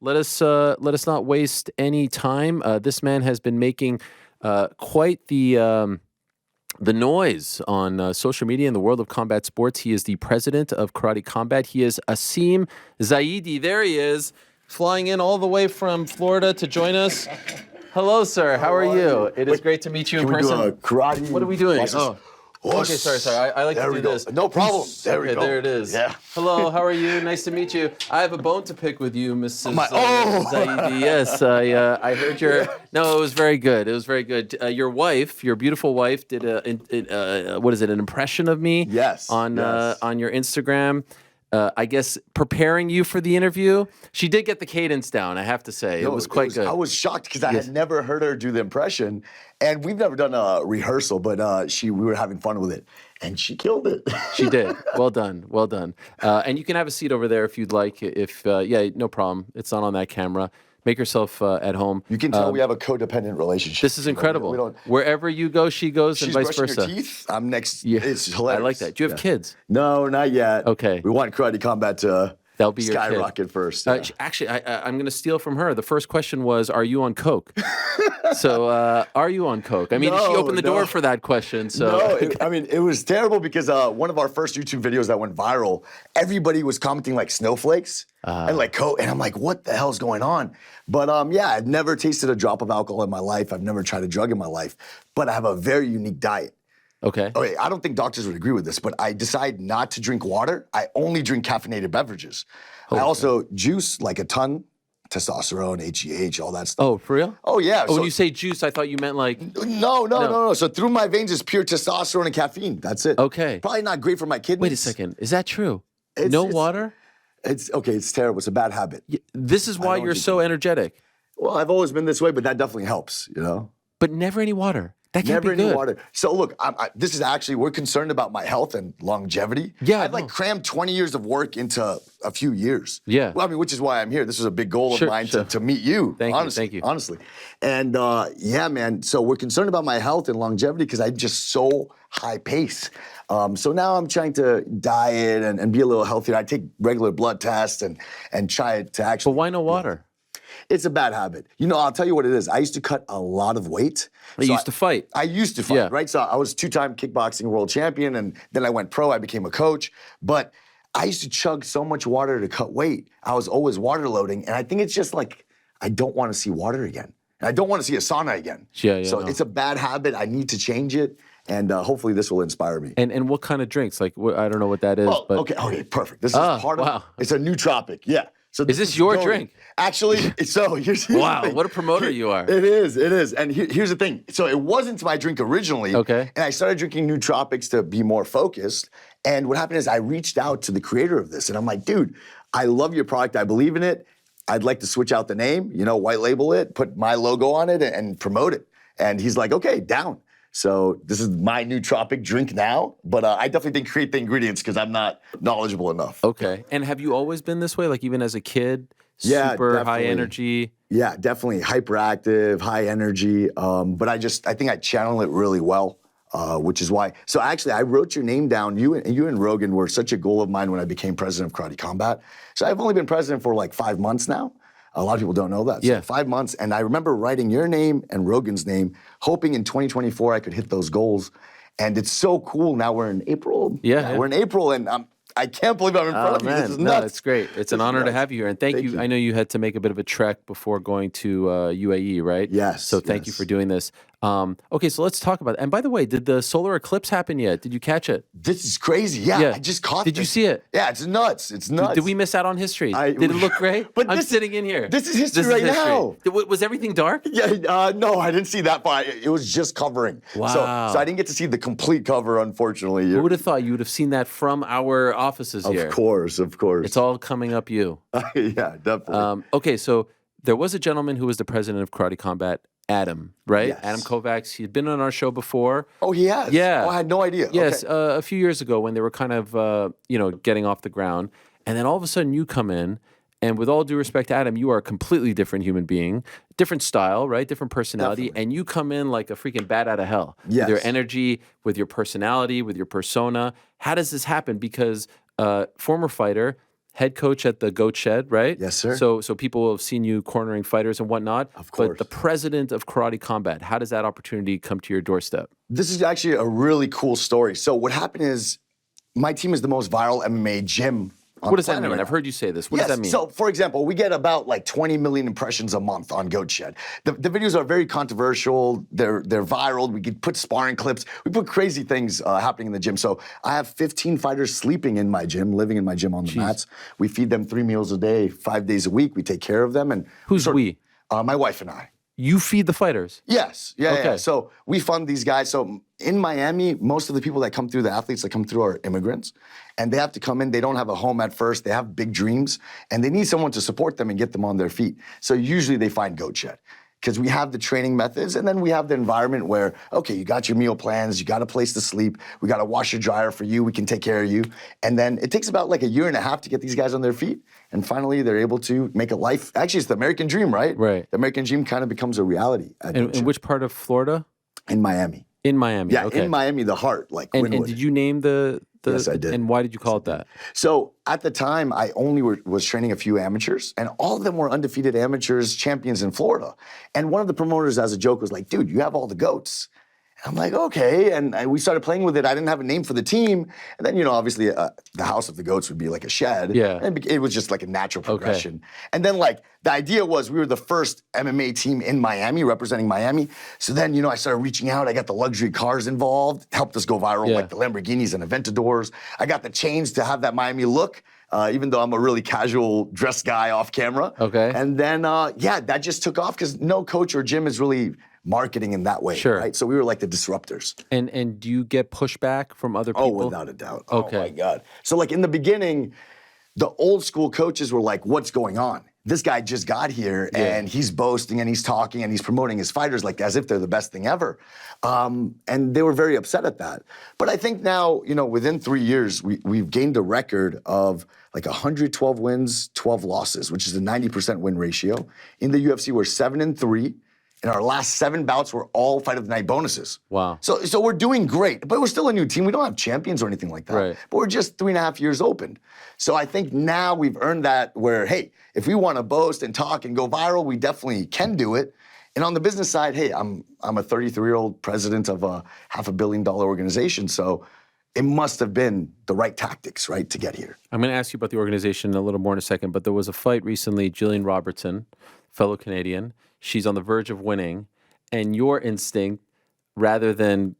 let us not waste any time. This man has been making quite the noise on social media in the world of combat sports. He is the president of Karate Combat. He is Asim Zaidi. There he is, flying in all the way from Florida to join us. Hello, sir. How are you? It is great to meet you in person. We do a karate? What are we doing? Okay, sorry. I like to do this. No problem. There we go. There it is. Yeah. Hello, how are you? Nice to meet you. I have a bone to pick with you, Mrs. Zaidi. Yes, I heard your... No, it was very good. It was very good. Your wife, your beautiful wife, did an impression of me? Yes. On your Instagram. I guess preparing you for the interview. She did get the cadence down, I have to say. It was quite good. I was shocked because I had never heard her do the impression, and we've never done a rehearsal, but we were having fun with it, and she killed it. She did. Well done. Well done. And you can have a seat over there if you'd like. No problem. It's not on that camera. Make yourself at home. You can tell we have a codependent relationship. This is incredible. Wherever you go, she goes, and vice versa. She's brushing her teeth. I'm next. Yeah. It's hilarious. I like that. Do you have kids? No, not yet. Okay. We want Karate Combat to That'll be skyrocket your kid. First. Yeah. Actually, I'm going to steal from her. The first question was, are you on coke? So, are you on coke? I mean, she opened the door for that question. So. No, it was terrible because one of our first YouTube videos that went viral, everybody was commenting like snowflakes and like coke. And I'm like, what the hell's going on? But I've never tasted a drop of alcohol in my life. I've never tried a drug in my life. But I have a very unique diet. Okay. I don't think doctors would agree with this, but I decide not to drink water. I only drink caffeinated beverages. I also juice like a ton, testosterone, HGH, all that stuff. Oh, for real? Oh, yeah. Oh, when you say juice, I thought you meant like... No. So through my veins is pure testosterone and caffeine. That's it. Okay. Probably not great for my kidneys. Wait a second. Is that true? No water? It's terrible. It's a bad habit. This is why you're so energetic. Well, I've always been this way, but that definitely helps, you know? But never any water. That can't Never be good. any water. So look, this is actually, we're concerned about my health and longevity. Yeah, I've crammed 20 years of work into a few years. Yeah. Well, which is why I'm here. This was a big goal of mine to meet you. Thank you. Honestly. And man, so we're concerned about my health and longevity because I'm just so high pace. So now I'm trying to diet and be a little healthier. I take regular blood tests and try to actually. But why no water? It's a bad habit. I'll tell you what it is. I used to cut a lot of weight. You used to fight. I used to fight, right? So I was 2-time kickboxing world champion, and then I went pro. I became a coach. But I used to chug so much water to cut weight. I was always water loading, and I think it's just like I don't want to see water again. And I don't want to see a sauna again. So it's a bad habit. I need to change it, and hopefully this will inspire me. And what kind of drinks? Like, I don't know what that is. But Okay, perfect. This is part of it's a nootropic, yeah. So is this your drink? Actually, so here's the thing. What a promoter you are. It is. And here's the thing. So it wasn't my drink originally. Okay. And I started drinking nootropics to be more focused. And what happened is I reached out to the creator of this. And I'm like, dude, I love your product. I believe in it. I'd like to switch out the name, white label it, put my logo on it and promote it. And he's like, okay, down. So this is my nootropic drink now, but I definitely didn't create the ingredients because I'm not knowledgeable enough. Okay. And have you always been this way? Like even as a kid? Yeah, super definitely. High energy? Yeah, definitely hyperactive, high energy. But I think I channel it really well, which is why. So actually, I wrote your name down. You and Rogan were such a goal of mine when I became president of Karate Combat. So I've only been president for like 5 months now. A lot of people don't know that. So 5 months, and I remember writing your name and Rogan's name, hoping in 2024 I could hit those goals. And it's so cool. Now we're in April. Yeah. We're in April, and I can't believe I'm in front of you. This is nuts. No, it's great. It's an honor to have you here. And thank you. I know you had to make a bit of a trek before going to UAE, right? Yes. So thank you for doing this. Okay, so let's talk about it. And by the way, did the solar eclipse happen yet? Did you catch it? This is crazy. Yeah. I just caught it. Did you see it? Yeah, it's nuts. It's nuts. Did we miss out on history? Did it look great? I'm sitting in here. This is history now. Was everything dark? Yeah, no, I didn't see that far. It was just covering. Wow. So I didn't get to see the complete cover, unfortunately. Who would have thought you would have seen that from our offices here? Of course. It's all coming up you. Yeah, definitely. Okay, so there was a gentleman who was the president of Karate Combat, Adam, right? Yes. Adam Kovacs. He'd been on our show before. Oh, he has? Yeah. Oh, I had no idea. Yes, Okay. a few years ago when they were kind of, getting off the ground. And then all of a sudden you come in, and with all due respect to Adam, you are a completely different human being, different style, right? Different personality. Definitely. And you come in like a freaking bat out of hell. Yes. With your energy, with your personality, with your persona. How does this happen? Because former fighter, head coach at the Goat Shed, right? Yes, sir. So people have seen you cornering fighters and whatnot. Of But course. the president of Karate Combat, how does that opportunity come to your doorstep? This is actually a really cool story. So what happened is my team is the most viral MMA gym on What the does that planet mean? right I've now. heard you say this. What Yes. does that mean? So, for example, we get about like 20 million impressions a month on Goat Shed. The videos are very controversial. They're viral. We could put sparring clips. We put crazy things happening in the gym. So I have 15 fighters sleeping in my gym, living in my gym on the mats. We feed them 3 meals a day, 5 days a week. We take care of them. And Who's we? My wife and I. You feed the fighters? Yes. Yeah. Okay. So we fund these guys. So in Miami, most of the people that come through, the athletes that come through are immigrants. And they have to come in. They don't have a home at first. They have big dreams. And they need someone to support them and get them on their feet. So usually they find Goat Shed. Because we have the training methods, and then we have the environment where, okay, you got your meal plans, you got a place to sleep, we got a washer dryer for you, we can take care of you. And then it takes about like a year and a half to get these guys on their feet. And finally, they're able to make a life. Actually, it's the American dream, right? Right. The American dream kind of becomes a reality. In which part of Florida? In Miami. In Miami. Yeah, okay. in Miami, the heart, like And Wynwood. did you name the? Yes, I did. And why did you call it that? So at the time, I only was training a few amateurs, and all of them were undefeated amateurs, champions in Florida. And one of the promoters, as a joke, was like, dude, you have all the goats. And I'm like, okay. And we started playing with it. I didn't have a name for the team. And then, obviously, the House of the Goats would be like a shed. Yeah. And it was just like a natural progression. And then, like, the idea was we were the first MMA team in Miami, representing Miami. So then, I started reaching out. I got the luxury cars involved, helped us go viral, like the Lamborghinis and Aventadors. I got the chains to have that Miami look. Even though I'm a really casual dressed guy off camera. Okay. And then, that just took off because no coach or gym is really marketing in that way, Sure. right? So we were like the disruptors. And do you get pushback from other people? Oh, without a doubt. Okay. Oh my God. So like in the beginning, the old school coaches were like, what's going on? This guy just got here and he's boasting and he's talking and he's promoting his fighters like as if they're the best thing ever. And they were very upset at that. But I think now, within 3 years, we've gained a record of like 112 wins, 12 losses, which is a 90% win ratio. In the UFC, we're 7-3. And our last 7 bouts were all fight of the night bonuses. Wow. So we're doing great, but we're still a new team. We don't have champions or anything like that. Right. But we're just 3.5 years open. So I think now we've earned that where, hey, if we want to boast and talk and go viral, we definitely can do it. And on the business side, hey, I'm a 33-year-old president of a $500 million organization. So it must have been the right tactics, right, to get here. I'm going to ask you about the organization a little more in a second, but there was a fight recently, Jillian Robertson, fellow Canadian. She's on the verge of winning, and your instinct, rather than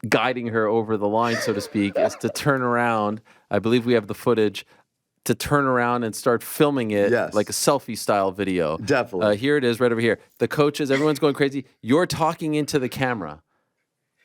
guiding her over the line, so to speak, is to turn around. I believe we have the footage to turn around and start filming it like a selfie-style video. Definitely. Here it is, right over here. The coaches, everyone's going crazy. You're talking into the camera.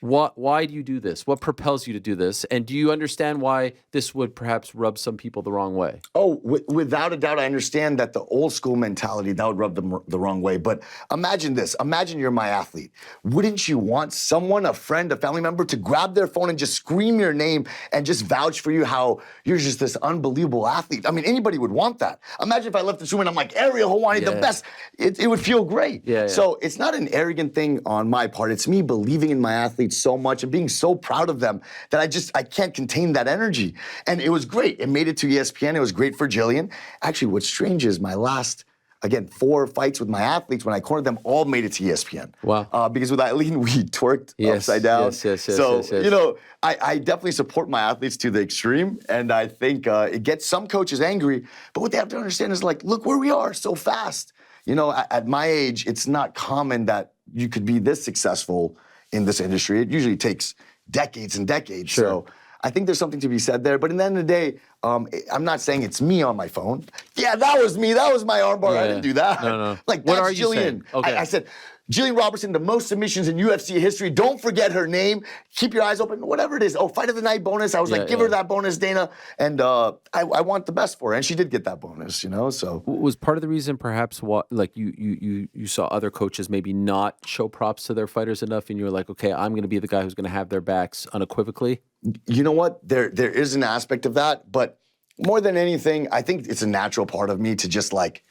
Why do you do this? What propels you to do this? And do you understand why this would perhaps rub some people the wrong way? Oh, without a doubt, I understand that the old school mentality, that would rub them the wrong way. But imagine this. Imagine you're my athlete. Wouldn't you want someone, a friend, a family member, to grab their phone and just scream your name and just vouch for you how you're just this unbelievable athlete? I mean, anybody would want that. Imagine if I left this room and I'm like, Ariel Hawani, the best. It would feel great. So it's not an arrogant thing on my part. It's me believing in my athletes so much and being so proud of them that I can't contain that energy. And it was great. It made it to ESPN. It was great for Jillian. Actually, what's strange is my last, again, 4 fights with my athletes, when I cornered them, all made it to ESPN. Wow. Because with Eileen, we twerked upside down. So, I definitely support my athletes to the extreme. And I think it gets some coaches angry. But what they have to understand is like, look where we are so fast. At my age, it's not common that you could be this successful in this industry. It usually takes decades and decades. Sure. So I think there's something to be said there. But in the end of the day, I'm not saying it's me on my phone. Yeah, that was me. That was my armbar. I didn't do that. No. Like, What that's are you Jillian. saying? Okay. I said, Jillian Robertson, the most submissions in UFC history. Don't forget her name. Keep your eyes open. Whatever it is. Oh, fight of the night bonus. I was like, give her that bonus, Dana. And I want the best for her. And she did get that bonus, so. Was part of the reason perhaps what, like you saw other coaches maybe not show props to their fighters enough, and you were like, okay, I'm going to be the guy who's going to have their backs unequivocally? You know what? There is an aspect of that, but more than anything, I think it's a natural part of me to just like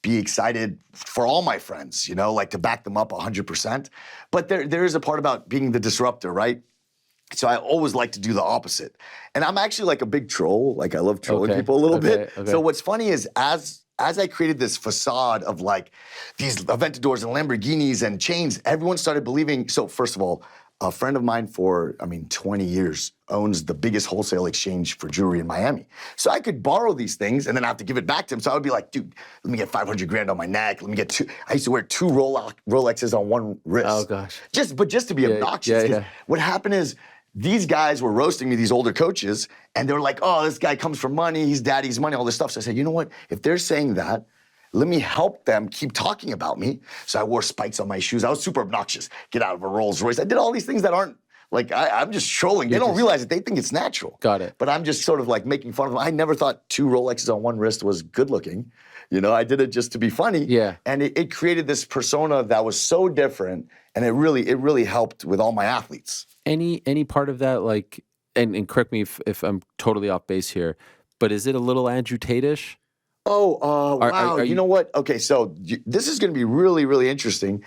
be excited for all my friends, like to back them up 100%. But there is a part about being the disruptor, right? So I always like to do the opposite. And I'm actually like a big troll. Like I love trolling people a little bit. Okay. So what's funny is as I created this facade of like these Aventadors and Lamborghinis and chains, everyone started believing. So first of all, a friend of mine for, 20 years owns the biggest wholesale exchange for jewelry in Miami. So I could borrow these things and then I have to give it back to him. So I would be like, dude, let me get 500 grand on my neck. Let me get two. I used to wear two Rolexes on one wrist. Oh gosh. Just to be obnoxious. Yeah. What happened is these guys were roasting me, these older coaches, and they were like, oh, this guy comes from money, he's daddy's money, all this stuff. So I said, you know what? If they're saying that, let me help them keep talking about me. So I wore spikes on my shoes. I was super obnoxious. Get out of a Rolls Royce. I did all these things that aren't, like, I'm just trolling. They don't realize it. They think it's natural. Got it. But I'm just sort of like making fun of them. I never thought two Rolexes on one wrist was good looking. I did it just to be funny. Yeah. And it created this persona that was so different. And it really helped with all my athletes. Any part of that, like, and correct me if I'm totally off base here, but is it a little Andrew Tate-ish? Oh, wow. You know what? Okay, so this is going to be really, really interesting.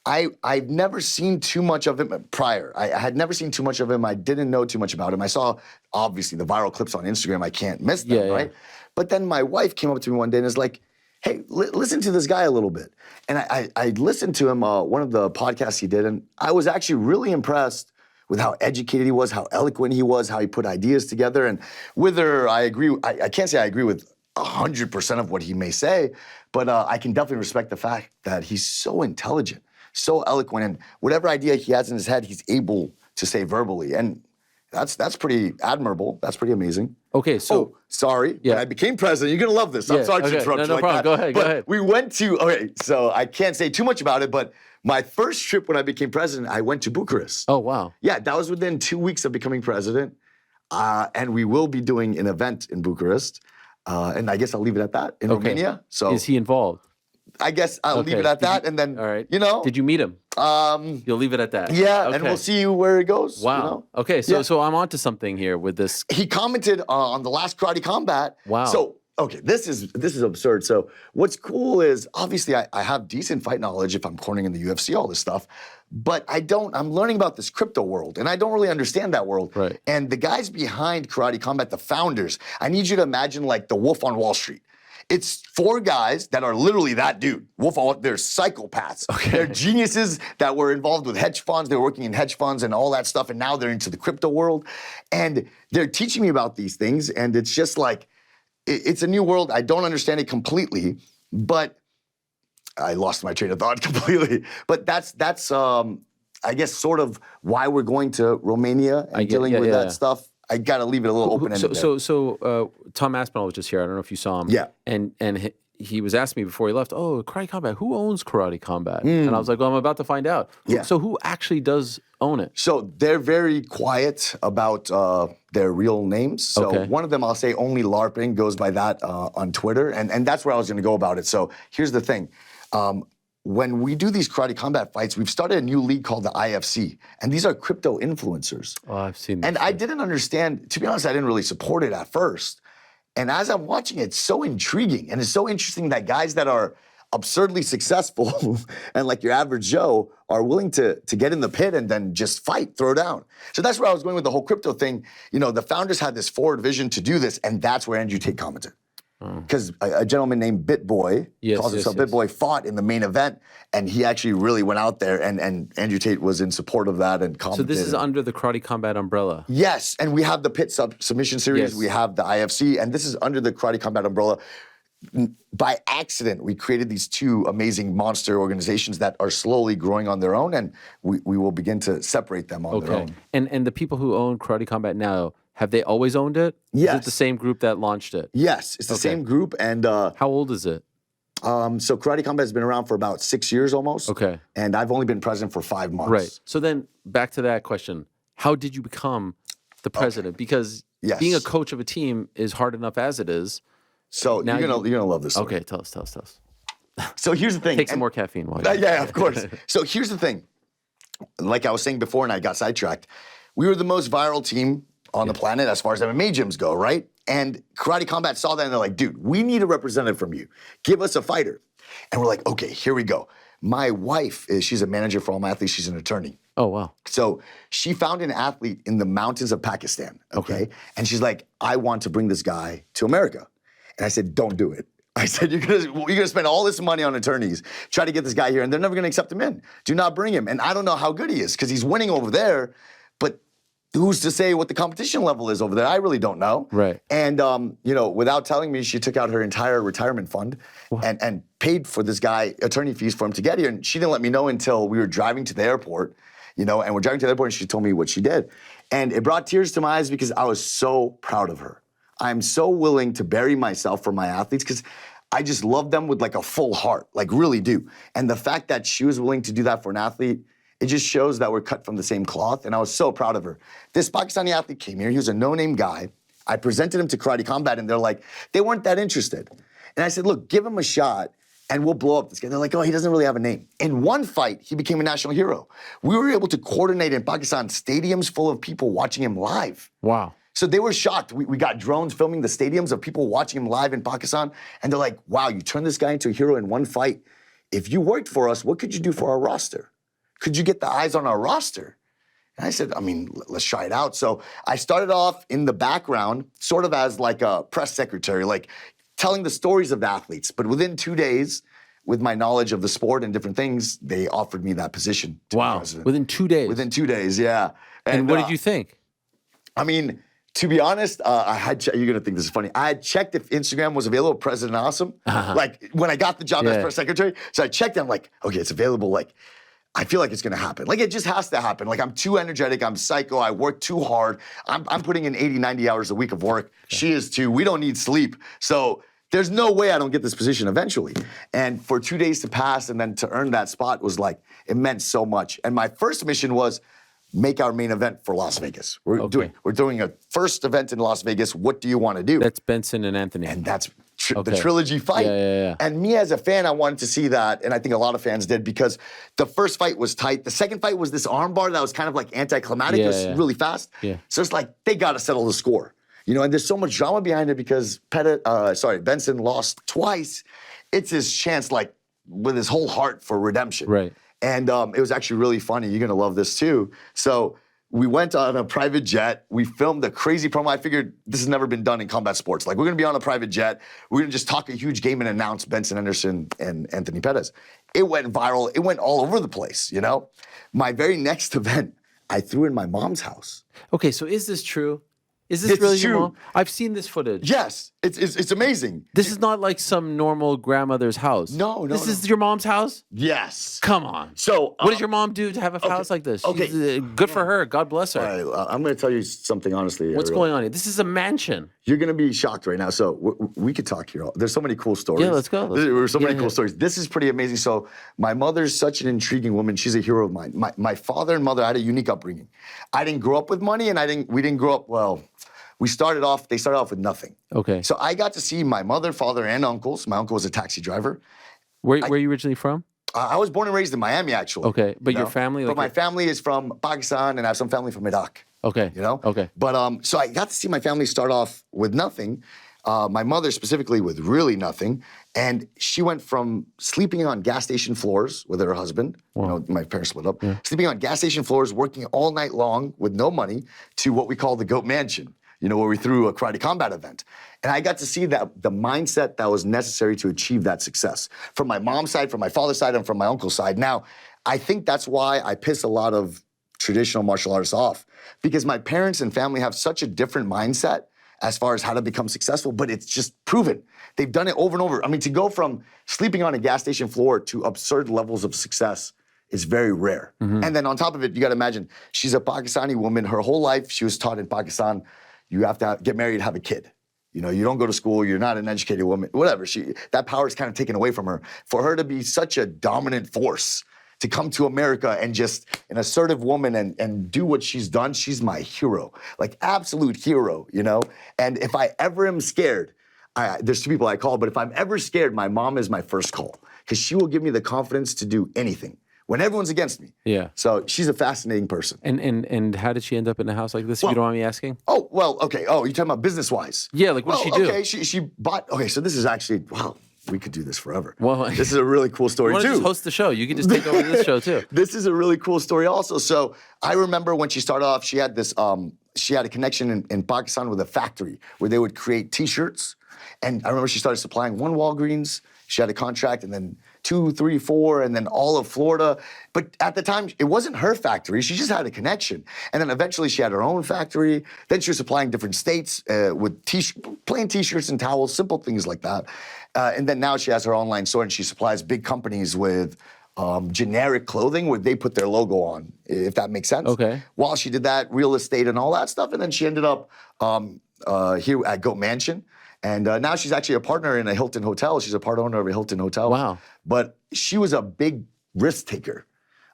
I've never seen too much of him prior. I had never seen too much of him. I didn't know too much about him. I saw, obviously, the viral clips on Instagram. I can't miss them, right? But then my wife came up to me one day and was like, hey, listen to this guy a little bit. And I listened to him, one of the podcasts he did, and I was actually really impressed with how educated he was, how eloquent he was, how he put ideas together. And whether I agree, I can't say I agree with 100% of what he may say, but I can definitely respect the fact that he's so intelligent, so eloquent, and whatever idea he has in his head, he's able to say verbally. And that's pretty admirable. That's pretty amazing. Okay, so... sorry. Yeah. When I became president, you're going to love this. I'm sorry to interrupt you no like problem. that. Go ahead, but go ahead. We went to, so I can't say too much about it, but my first trip when I became president, I went to Bucharest. Oh, wow. Yeah, that was within 2 weeks of becoming president. And we will be doing an event in Bucharest. And I guess I'll leave it at that in Romania. So is he involved? I guess I'll leave it at that. And then, all right. Did Did you meet him? You'll leave it at that. Yeah, okay. And we'll see where it goes. Wow. Okay, so I'm onto something here with this. He commented on the last Karate Combat. Wow. So, okay, this is absurd. So what's cool is, obviously, I have decent fight knowledge if I'm cornering in the UFC, all this stuff. But I'm learning about this crypto world, and I don't really understand that world. Right. And the guys behind Karate Combat, the founders, I need you to imagine like the Wolf on Wall Street. It's 4 guys that are literally that dude. They're psychopaths. Okay. They're geniuses that were involved with hedge funds. They were working in hedge funds and all that stuff, and now they're into the crypto world. And they're teaching me about these things, and it's just like, it's a new world. I don't understand it completely, but I lost my train of thought completely. But that's I guess, sort of why we're going to Romania and dealing with that stuff. I got to leave it a little open-ended. So Tom Aspinall was just here. I don't know if you saw him. Yeah. And he was asking me before he left, oh, Karate Combat, who owns Karate Combat? And I was like, well, I'm about to find out. Yeah. So who actually does own it? So they're very quiet about their real names. So one of them, I'll say only LARPing, goes by that on Twitter. And that's where I was going to go about it. So here's the thing. When we do these Karate Combat fights, we've started a new league called the IFC. And these are crypto influencers. Oh, I've seen this. And I didn't understand, to be honest, I didn't really support it at first. And as I'm watching it, it's so intriguing. And it's so interesting that guys that are absurdly successful and like your average Joe are willing to get in the pit and then just fight, throw down. So that's where I was going with the whole crypto thing. The founders had this forward vision to do this, and that's where Andrew Tate commented. Because a gentleman named BitBoy, calls himself BitBoy, fought in the main event, and he actually really went out there, and Andrew Tate was in support of that and commented. So this is under the Karate Combat umbrella? Yes, and we have the Pit Submission Series, we have the IFC, and this is under the Karate Combat umbrella. By accident, we created these 2 amazing monster organizations that are slowly growing on their own, and we will begin to separate them on their own. And the people who own Karate Combat now, have they always owned it? Yes. Is it the same group that launched it? Yes, it's the same group. And how old is it? So Karate Combat has been around for about 6 years almost. Okay. And I've only been president for 5 months. Right. So then back to that question. How did you become the president? Because being a coach of a team is hard enough as it is. So now you're gonna love this story. Okay, tell us. So here's the thing. Take some more caffeine while you're Yeah, of course. So here's the thing. Like I was saying before, and I got sidetracked, we were the most viral team on the planet as far as MMA gyms go, right? And Karate Combat saw that and they're like, dude, we need a representative from you. Give us a fighter. And we're like, okay, here we go. My wife, she's a manager for all my athletes. She's an attorney. Oh, wow. So she found an athlete in the mountains of Pakistan, okay? And she's like, I want to bring this guy to America. And I said, don't do it. I said, you're gonna spend all this money on attorneys, try to get this guy here, and they're never gonna accept him in. Do not bring him. And I don't know how good he is, because he's winning over there, but who's to say what the competition level is over there? I really don't know. Right. And, without telling me, she took out her entire retirement fund and paid for this guy attorney fees for him to get here. And she didn't let me know until we were driving to the airport, and we're driving to the airport and she told me what she did. And it brought tears to my eyes because I was so proud of her. I'm so willing to bury myself for my athletes because I just love them with like a full heart, like really do. And the fact that she was willing to do that for an athlete, it just shows that we're cut from the same cloth, and I was so proud of her. This Pakistani athlete came here. He was a no-name guy. I presented him to Karate Combat, and they weren't that interested. And I said, look, give him a shot, and we'll blow up this guy. They're like, oh, he doesn't really have a name. In one fight, he became a national hero. We were able to coordinate in Pakistan stadiums full of people watching him live. Wow. So they were shocked. We got drones filming the stadiums of people watching him live in Pakistan, and they're like, wow, you turned this guy into a hero in one fight. If you worked for us, what could you do for our roster? Could you get the eyes on our roster? And I said, let's try it out. So I started off in the background, sort of as like a press secretary, like telling the stories of the athletes. But within 2 days, with my knowledge of the sport and different things, they offered me that position to be president. Within 2 days? Within 2 days, yeah. And what did you think? To be honest, you're going to think this is funny. I had checked if Instagram was available, President Asim, like when I got the job as press secretary. So I checked and I'm like, okay, it's available. Like, I feel like it's gonna happen. Like, it just has to happen. Like, I'm too energetic, I'm psycho, I work too hard. I'm putting in 80, 90 hours a week of work. She is too. We don't need sleep. So there's no way I don't get this position eventually. And for 2 days to pass and then to earn that spot was like, it meant so much. And my first mission was make our main event for Las Vegas. We're doing a first event in Las Vegas. What do you want to do? That's Benson and Anthony. And that's the trilogy fight. Yeah. And me as a fan, I wanted to see that, and I think a lot of fans did, because the first fight was tight. The second fight was this armbar that was kind of like anticlimactic. It was really fast. Yeah. So it's like, they got to settle the score. And there's so much drama behind it because Benson lost twice. It's his chance, like, with his whole heart for redemption. Right. And it was actually really funny. You're going to love this too. So we went on a private jet. We filmed a crazy promo. I figured this has never been done in combat sports. Like, we're going to be on a private jet. We're going to just talk a huge game and announce Benson Henderson and Anthony Pettis. It went viral. It went all over the place, My very next event, I threw in my mom's house. Okay, so is this true? Is this really your mom? I've seen this footage. Yes, it's amazing. This is not like some normal grandmother's house. No. This is your mom's house? Yes. Come on. So what does your mom do to have a house like this? Okay. Good for her. God bless her. All right, I'm going to tell you something honestly. What's going on here? This is a mansion. You're going to be shocked right now. So we could talk here. There's so many cool stories. Yeah, let's go. There's so many cool stories. This is pretty amazing. So my mother's such an intriguing woman. She's a hero of mine. My father and mother had a unique upbringing. I didn't grow up with money, and we didn't grow up, well, they started off with nothing. Okay. So I got to see my mother, father, and uncles. My uncle was a taxi driver. Where are you originally from? I was born and raised in Miami, actually. Okay, but your family? But my family is from Pakistan, and I have some family from Iraq. Okay. Okay. But so I got to see my family start off with nothing. My mother specifically with really nothing. And she went from sleeping on gas station floors with her husband. Wow. My parents split up. Yeah. Sleeping on gas station floors, working all night long with no money, to what we call the GOAT Mansion. Where we threw a Karate Combat event. And I got to see that the mindset that was necessary to achieve that success. From my mom's side, from my father's side, and from my uncle's side. Now, I think that's why I piss a lot of traditional martial artists off. Because my parents and family have such a different mindset as far as how to become successful, but it's just proven. They've done it over and over. To go from sleeping on a gas station floor to absurd levels of success is very rare. Mm-hmm. And then on top of it, you gotta imagine, she's a Pakistani woman. Her whole life, she was taught in Pakistan, you have to get married, have a kid. You don't go to school, you're not an educated woman, whatever. That power is kind of taken away from her. For her to be such a dominant force, to come to America and just an assertive woman and do what she's done, she's my hero. Like, absolute hero, And if I ever am scared, there's two people I call, but if I'm ever scared, my mom is my first call. Because she will give me the confidence to do anything when everyone's against me. Yeah. So she's a fascinating person. And how did she end up in a house like this, if you don't mind me asking? Oh, well, okay. Oh, you're talking about business-wise? Yeah, like what did she do? Okay, she bought, so this is actually, wow, we could do this forever. Well, this is a really cool story you too. Just host the show. You can just take over this show too. This is a really cool story also. So I remember when she started off, she had this, she had a connection in Pakistan with a factory where they would create T-shirts. And I remember she started supplying one Walgreens. She had a contract, and then 2, 3, 4, and then all of Florida. But at the time, it wasn't her factory. She just had a connection. And then eventually she had her own factory. Then she was supplying different states with plain T-shirts and towels, simple things like that. And then now she has her online store, and she supplies big companies with generic clothing where they put their logo on, if that makes sense. Okay. While she did that, real estate and all that stuff, and then she ended up here at Goat Mansion. And now she's actually a partner in a Hilton hotel. She's a part owner of a Hilton hotel. Wow. But she was a big risk taker.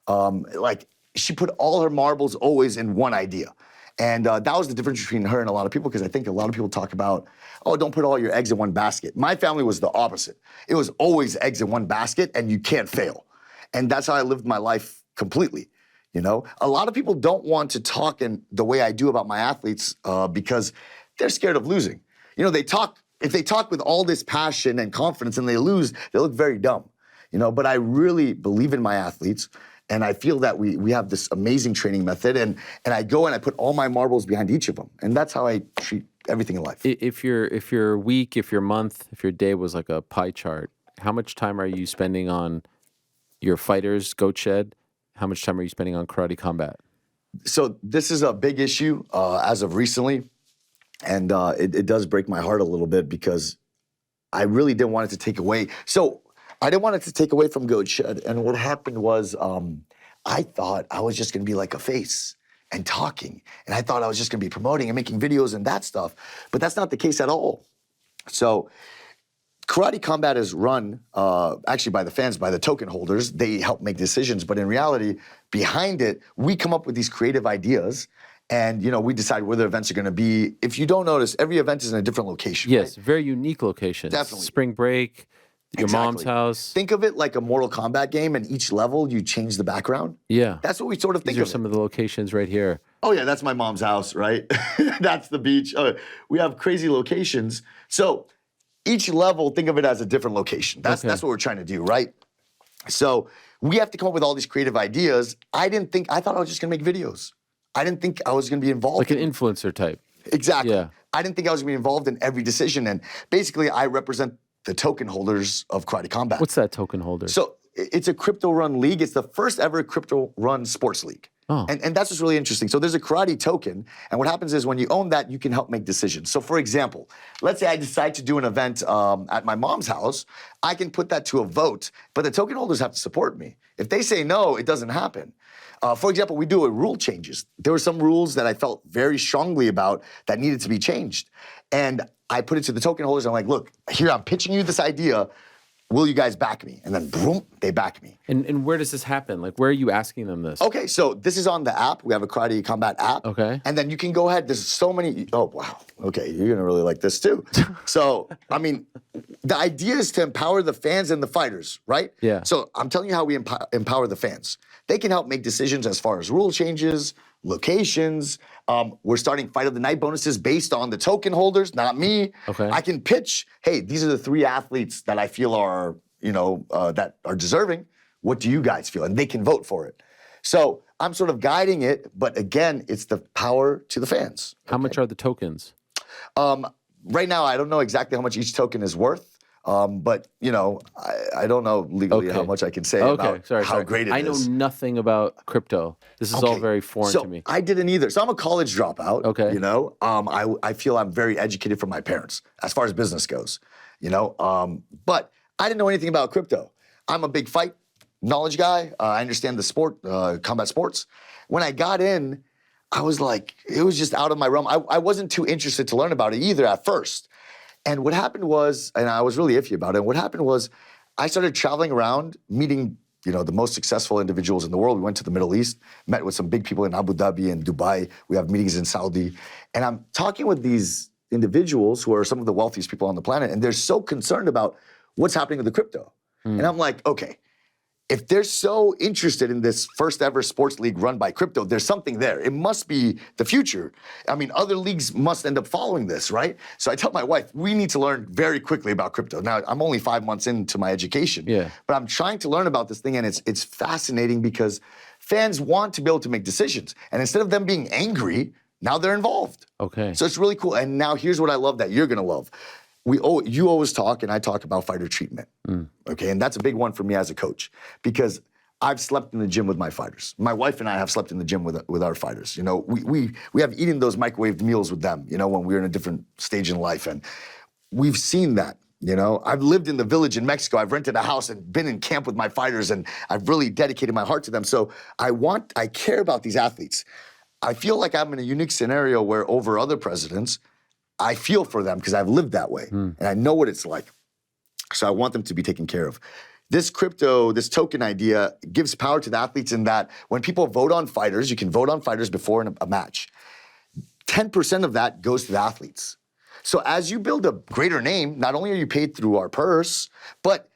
Like, she put all her marbles always in one idea. And that was the difference between her and a lot of people, because I think a lot of people talk about, oh, don't put all your eggs in one basket. My family was the opposite. It was always eggs in one basket, and you can't fail. And that's how I lived my life completely. You know, a lot of people don't want to talk in the way I do about my athletes because they're scared of losing. You know, if they talk with all this passion and confidence and they lose, they look very dumb, you know, but I really believe in my athletes, and I feel that we have this amazing training method, and I go and I put all my marbles behind each of them, and that's how I treat everything in life. If your week, if your month, if your day was like a pie chart, how much time are you spending on your fighters, Goat Shed? How much time are you spending on Karate Combat? So this is a big issue as of recently. And it does break my heart a little bit, because I really didn't want it to take away. So I didn't want it to take away from Goat Shed. And what happened was I thought I was just going to be like a face and talking. And I thought I was just going to be promoting and making videos and that stuff. But that's not the case at all. So Karate Combat is run actually by the fans, by the token holders. They help make decisions. But in reality, behind it, we come up with these creative ideas. And, you know, we decide where the events are going to be. If you don't notice, every event is in a different location. Yes, right? very unique locations. Definitely. Spring break, your mom's house. Think of it like a Mortal Kombat game, and each level you change the background. Yeah. That's what we sort of think These of are some of the locations right here. Oh, yeah, that's my mom's house, right? That's the beach. We have crazy locations. So each level, think of it as a different location. That's what we're trying to do, right? So we have to come up with all these creative ideas. I thought I was just going to make videos. I didn't think I was going to be involved. Like an influencer type. Exactly. Yeah. I didn't think I was going to be involved in every decision. And basically, I represent the token holders of Karate Combat. What's that token holder? So it's a crypto-run league. It's the first ever crypto-run sports league. Oh. And that's what's really interesting. So there's a karate token, and what happens is when you own that, you can help make decisions. So for example, let's say I decide to do an event at my mom's house. I can put that to a vote, but the token holders have to support me. If they say no, it doesn't happen. For example, we do rule changes. There were some rules that I felt very strongly about that needed to be changed. And I put it to the token holders. I'm like, look, here, I'm pitching you this idea. Will you guys back me? And then boom, they back me. And where does this happen? Like, where are you asking them this? Okay, so this is on the app. We have a Karate Combat app. Okay. And then you can go ahead. There's so many. Oh, wow. Okay, you're going to really like this too. So, I mean, the idea is to empower the fans and the fighters, right? Yeah. So I'm telling you how we empower the fans. They can help make decisions as far as rule changes, locations. We're starting Fight of the Night bonuses based on the token holders, not me. Okay. I can pitch, hey, these are the 3 athletes that I feel are, that are deserving. What do you guys feel? And they can vote for it. So I'm sort of guiding it, but again, it's the power to the fans. How much are the tokens? Right now, I don't know exactly how much each token is worth. But, I don't know legally how much I can say about how great it is. I know nothing about crypto. This is all very foreign to me. I didn't either. So I'm a college dropout. Okay. I feel I'm very educated from my parents as far as business goes, But I didn't know anything about crypto. I'm a big fight knowledge guy. I understand the sport, combat sports. When I got in, I was like, it was just out of my realm. I wasn't too interested to learn about it either at first. And what happened was, and I was really iffy about it, what happened was I started traveling around, meeting, the most successful individuals in the world. We went to the Middle East, met with some big people in Abu Dhabi and Dubai. We have meetings in Saudi. And I'm talking with these individuals who are some of the wealthiest people on the planet, and they're so concerned about what's happening with the crypto. And I'm like, okay, if they're so interested in this first ever sports league run by crypto, there's something there. It must be the future. I mean, other leagues must end up following this, right? So I tell my wife, we need to learn very quickly about crypto. Now, I'm only 5 months into my education, but I'm trying to learn about this thing, and it's fascinating because fans want to be able to make decisions. And instead of them being angry, now they're involved. Okay. So it's really cool. And now here's what I love that you're gonna love. You always talk, and I talk about fighter treatment, okay? And that's a big one for me as a coach because I've slept in the gym with my fighters. My wife and I have slept in the gym with our fighters. You know, we have eaten those microwaved meals with them, you know, when we were in a different stage in life. And we've seen that, you know. I've lived in the village in Mexico. I've rented a house and been in camp with my fighters, and I've really dedicated my heart to them. So I care about these athletes. I feel like I'm in a unique scenario where over other presidents, I feel for them because I've lived that way and I know what it's like. So I want them to be taken care of. This token idea gives power to the athletes in that when people vote on fighters, you can vote on fighters before a match. 10% of that goes to the athletes. So as you build a greater name, not only are you paid through our purse, but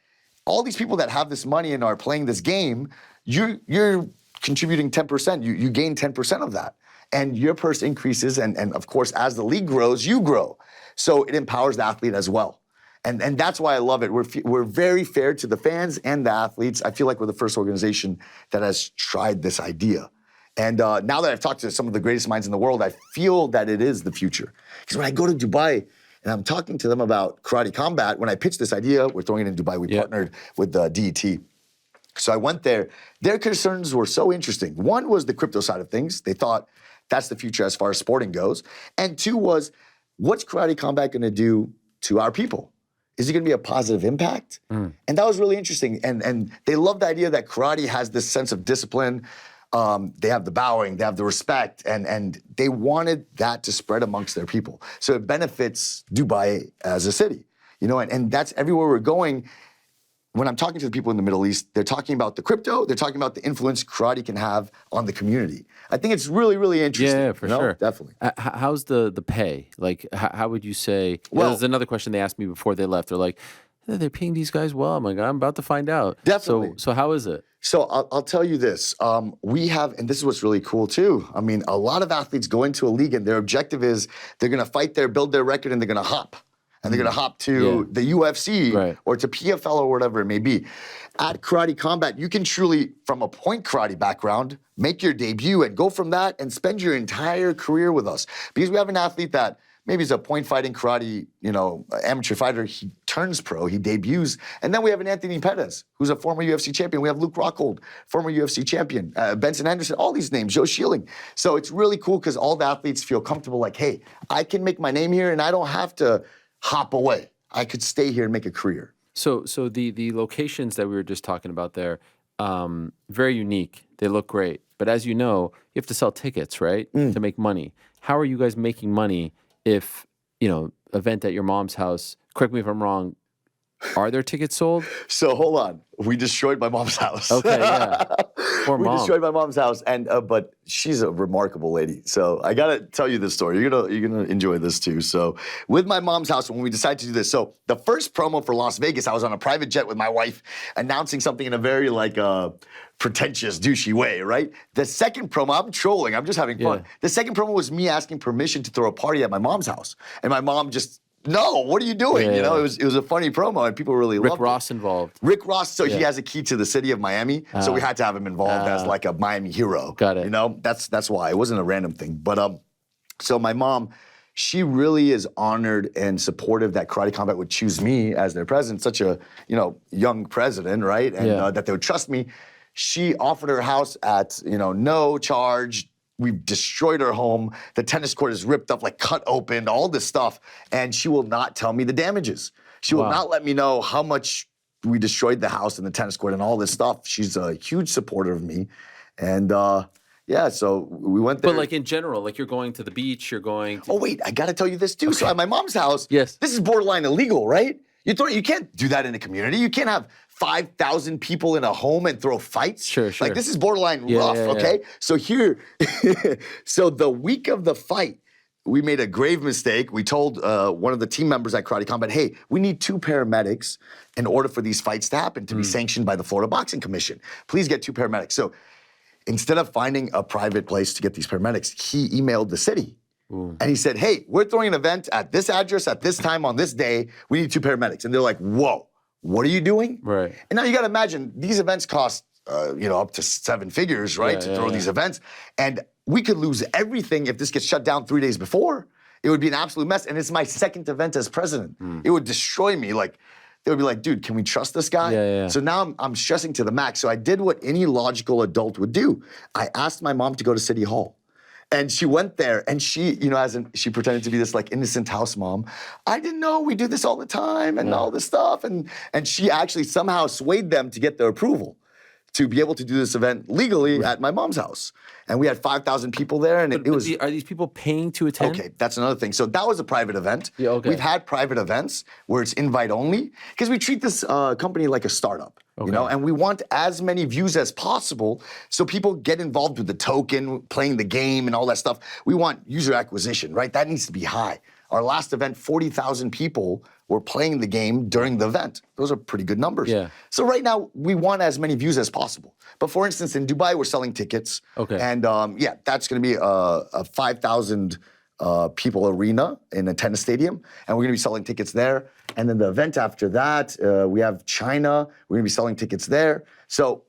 all these people that have this money and are playing this game, you're contributing 10%. You gain 10% of that. And your purse increases, and of course, as the league grows, you grow. So it empowers the athlete as well. And that's why I love it. We're very fair to the fans and the athletes. I feel like we're the first organization that has tried this idea. And now that I've talked to some of the greatest minds in the world, I feel that it is the future. Because when I go to Dubai and I'm talking to them about karate combat, when I pitched this idea, we're throwing it in Dubai, we partnered with the DET. So I went there. Their concerns were so interesting. One was the crypto side of things. They thought, that's the future as far as sporting goes. And two was, what's karate combat gonna do to our people? Is it gonna be a positive impact? And that was really interesting. And they love the idea that karate has this sense of discipline. They have the bowing, they have the respect, and they wanted that to spread amongst their people. So it benefits Dubai as a city, you know, and that's everywhere we're going. When I'm talking to the people in the Middle East, they're talking about the crypto, they're talking about the influence karate can have on the community. I think it's really, really interesting. Yeah, for sure. Definitely. How's the pay? Like, how would you say? Well, there's another question they asked me before they left. They're like, they're paying these guys well. I'm like, I'm about to find out. Definitely. So how is it? So I'll tell you this. We have, and this is what's really cool too. I mean, a lot of athletes go into a league and their objective is they're going to fight there, build their record, and they're going to hop. And they're going to hop to the UFC or to PFL or whatever it may be. At Karate Combat, you can truly, from a point karate background, make your debut and go from that and spend your entire career with us. Because we have an athlete that maybe is a point fighting karate, you know, amateur fighter. He turns pro, he debuts. And then we have an Anthony Pettis, who's a former UFC champion. We have Luke Rockhold, former UFC champion. Benson Henderson, all these names, Joe Schilling. So it's really cool because all the athletes feel comfortable like, hey, I can make my name here and I don't have to hop away. I could stay here and make a career. So the locations that we were just talking about there, very unique. They look great. But as you know, you have to sell tickets, right? To make money. How are you guys making money if, you know, event at your mom's house, correct me if I'm wrong, are there tickets sold? So hold on. We destroyed my mom's house. Okay, yeah. Poor mom. We destroyed my mom's house, and but she's a remarkable lady. So I gotta tell you this story. You're gonna enjoy this too. So with my mom's house, when we decided to do this, so the first promo for Las Vegas, I was on a private jet with my wife, announcing something in a very pretentious, douchey way, right? The second promo, I'm trolling. I'm just having fun. The second promo was me asking permission to throw a party at my mom's house, and my mom just. No, what are you doing? You know, it was a funny promo and people really loved it. Rick Ross involved. Rick Ross, so he has a key to the city of Miami, so we had to have him involved as like a Miami hero. Got it. You know, that's why. It wasn't a random thing. But so my mom, she really is honored and supportive that Karate Combat would choose me as their president, such a, you know, young president, right? And that they would trust me. She offered her house at, you know, no charge. We've destroyed her home. The tennis court is ripped up, like cut open, all this stuff. And she will not tell me the damages. She will not let me know how much we destroyed the house and the tennis court and all this stuff. She's a huge supporter of me. And so we went there. But like in general, like you're going to the beach, you're going to... Oh, wait, I gotta tell you this too. Okay. So at my mom's house, this is borderline illegal, right? You can't do that in a community. You can't have 5,000 people in a home and throw fights. Sure. Like this is borderline rough, okay? So here, so the week of the fight, we made a grave mistake. We told one of the team members at Karate Combat, hey, we need 2 paramedics in order for these fights to happen, to be sanctioned by the Florida Boxing Commission. Please get 2 paramedics. So instead of finding a private place to get these paramedics, he emailed the city. And he said, hey, we're throwing an event at this address at this time on this day. We need 2 paramedics. And they're like, whoa, what are you doing? Right. And now you got to imagine these events cost, up to 7 figures, right, to throw these events. And we could lose everything if this gets shut down 3 days before. It would be an absolute mess. And it's my second event as president. It would destroy me. Like, they would be like, dude, can we trust this guy? So now I'm stressing to the max. So I did what any logical adult would do. I asked my mom to go to City Hall. And she went there, and she, she pretended to be this like innocent house mom. I didn't know we do this all the time and all this stuff. And she actually somehow swayed them to get their approval to be able to do this event legally at my mom's house. And we had 5,000 people there, and it was... Are these people paying to attend? Okay, that's another thing. So that was a private event. Yeah, okay. We've had private events where it's invite only, because we treat this company like a startup, and we want as many views as possible so people get involved with the token, playing the game and all that stuff. We want user acquisition, right? That needs to be high. Our last event, 40,000 people were playing the game during the event. Those are pretty good numbers. Yeah. So right now, we want as many views as possible. But for instance, in Dubai, we're selling tickets. Okay. And that's going to be a 5,000 people arena in a tennis stadium. And we're going to be selling tickets there. And then the event after that, we have China. We're going to be selling tickets there. So